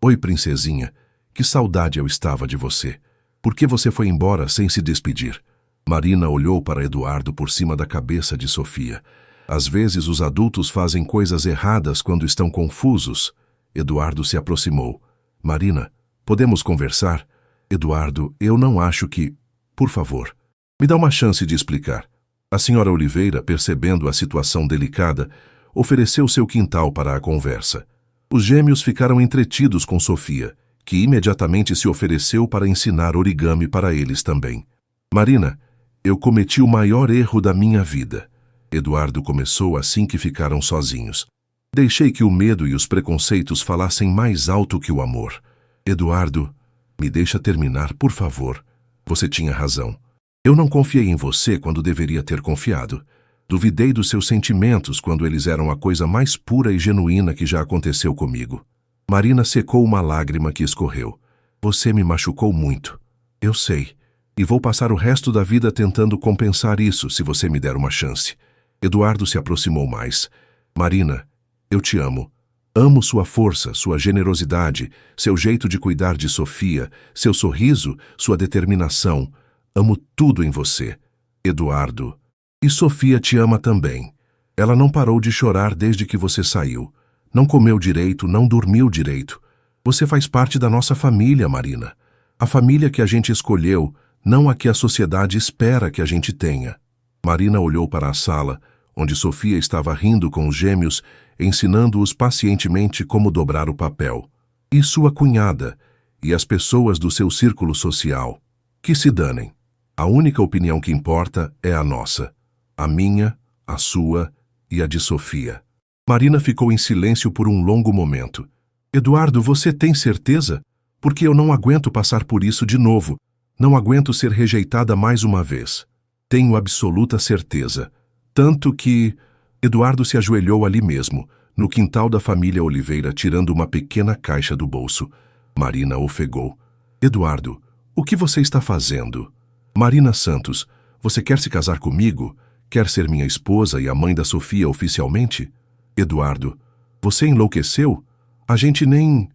Oi, princesinha, que saudade eu estava de você. Por que você foi embora sem se despedir? Marina olhou para Eduardo por cima da cabeça de Sofia. Às vezes os adultos fazem coisas erradas quando estão confusos. Eduardo se aproximou. Marina, podemos conversar? Eduardo, eu não acho que... Por favor, me dá uma chance de explicar. A senhora Oliveira, percebendo a situação delicada, ofereceu seu quintal para a conversa. Os gêmeos ficaram entretidos com Sofia, que imediatamente se ofereceu para ensinar origami para eles também. Marina, eu cometi o maior erro da minha vida. Eduardo começou assim que ficaram sozinhos. Deixei que o medo e os preconceitos falassem mais alto que o amor. Eduardo, me deixa terminar, por favor. Você tinha razão. Eu não confiei em você quando deveria ter confiado. Duvidei dos seus sentimentos quando eles eram a coisa mais pura e genuína que já aconteceu comigo. Marina secou uma lágrima que escorreu. Você me machucou muito. Eu sei. E vou passar o resto da vida tentando compensar isso, se você me der uma chance. Eduardo se aproximou mais. Marina, eu te amo. Amo sua força, sua generosidade, seu jeito de cuidar de Sofia, seu sorriso, sua determinação. Amo tudo em você. Eduardo. E Sofia te ama também. Ela não parou de chorar desde que você saiu. Não comeu direito, não dormiu direito. Você faz parte da nossa família, Marina. A família que a gente escolheu, não a que a sociedade espera que a gente tenha. Marina olhou para a sala, onde Sofia estava rindo com os gêmeos, ensinando-os pacientemente como dobrar o papel. E sua cunhada, e as pessoas do seu círculo social. Que se danem. A única opinião que importa é a nossa. A minha, a sua e a de Sofia. Marina ficou em silêncio por um longo momento. Eduardo, você tem certeza? Porque eu não aguento passar por isso de novo. Não aguento ser rejeitada mais uma vez. Tenho absoluta certeza. Tanto que... Eduardo se ajoelhou ali mesmo, no quintal da família Oliveira, tirando uma pequena caixa do bolso. Marina ofegou. Eduardo, o que você está fazendo? Marina Santos, você quer se casar comigo? Quer ser minha esposa e a mãe da Sofia oficialmente? Eduardo, você enlouqueceu? A gente nem...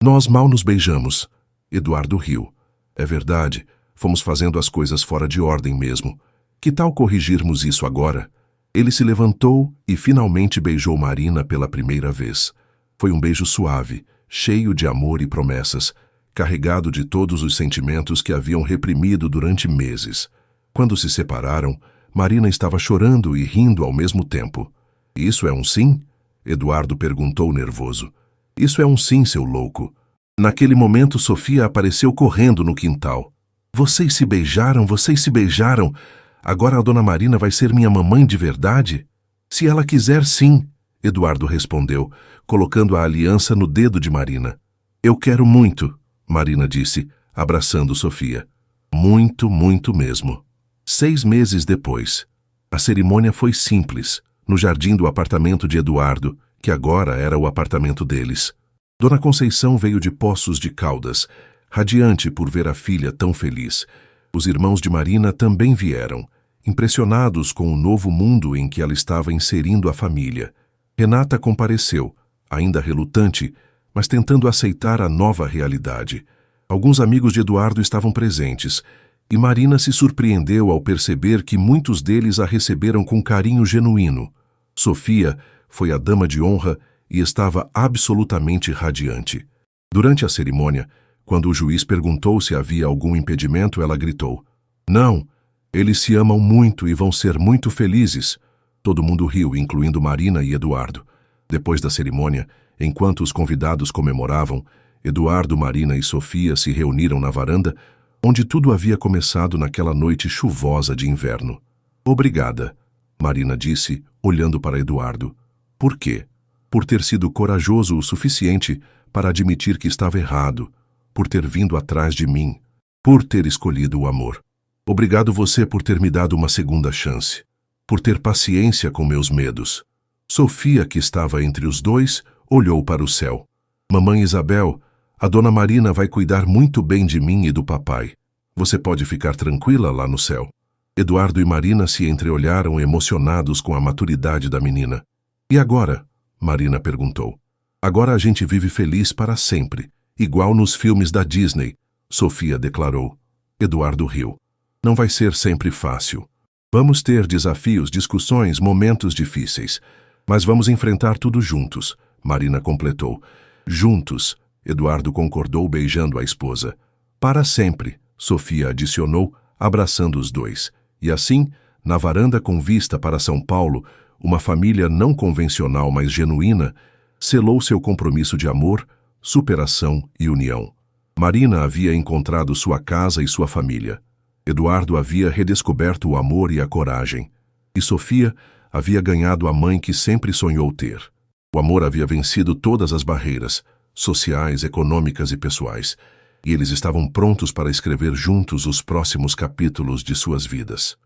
Nós mal nos beijamos. Eduardo riu. É verdade, fomos fazendo as coisas fora de ordem mesmo. Que tal corrigirmos isso agora? Ele se levantou e finalmente beijou Marina pela primeira vez. Foi um beijo suave, cheio de amor e promessas, carregado de todos os sentimentos que haviam reprimido durante meses. Quando se separaram, Marina estava chorando e rindo ao mesmo tempo. Isso é um sim? Eduardo perguntou nervoso. Isso é um sim, seu louco. Naquele momento, Sofia apareceu correndo no quintal. Vocês se beijaram, vocês se beijaram. Agora a dona Marina vai ser minha mamãe de verdade? Se ela quiser, sim, Eduardo respondeu, colocando a aliança no dedo de Marina. Eu quero muito, Marina disse, abraçando Sofia. Muito, muito mesmo. 6 meses depois. A cerimônia foi simples, no jardim do apartamento de Eduardo, que agora era o apartamento deles. Dona Conceição veio de Poços de Caldas, radiante por ver a filha tão feliz. Os irmãos de Marina também vieram, impressionados com o novo mundo em que ela estava inserindo a família. Renata compareceu, ainda relutante, mas tentando aceitar a nova realidade. Alguns amigos de Eduardo estavam presentes, e Marina se surpreendeu ao perceber que muitos deles a receberam com carinho genuíno. Sofia foi a dama de honra e estava absolutamente radiante. Durante a cerimônia, quando o juiz perguntou se havia algum impedimento, ela gritou: "Não, eles se amam muito e vão ser muito felizes." Todo mundo riu, incluindo Marina e Eduardo. Depois da cerimônia, enquanto os convidados comemoravam, Eduardo, Marina e Sofia se reuniram na varanda, onde tudo havia começado naquela noite chuvosa de inverno. "Obrigada", Marina disse, olhando para Eduardo. "Por quê?" "Por ter sido corajoso o suficiente para admitir que estava errado, por ter vindo atrás de mim, por ter escolhido o amor. Obrigado você por ter me dado uma segunda chance, por ter paciência com meus medos." Sofia, que estava entre os dois, olhou para o céu. "Mamãe Isabel, a dona Marina vai cuidar muito bem de mim e do papai. Você pode ficar tranquila lá no céu." Eduardo e Marina se entreolharam emocionados com a maturidade da menina. "E agora?" Marina perguntou. "Agora a gente vive feliz para sempre, igual nos filmes da Disney", Sofia declarou. Eduardo riu. "Não vai ser sempre fácil. Vamos ter desafios, discussões, momentos difíceis. Mas vamos enfrentar tudo juntos", Marina completou. "Juntos", Eduardo concordou beijando a esposa. Para sempre, Sofia adicionou, abraçando os dois. E assim, na varanda com vista para São Paulo, uma família não convencional, mas genuína, selou seu compromisso de amor, superação e união. Marina havia encontrado sua casa e sua família. Eduardo havia redescoberto o amor e a coragem. E Sofia havia ganhado a mãe que sempre sonhou ter. O amor havia vencido todas as barreiras, sociais, econômicas e pessoais, e eles estavam prontos para escrever juntos os próximos capítulos de suas vidas.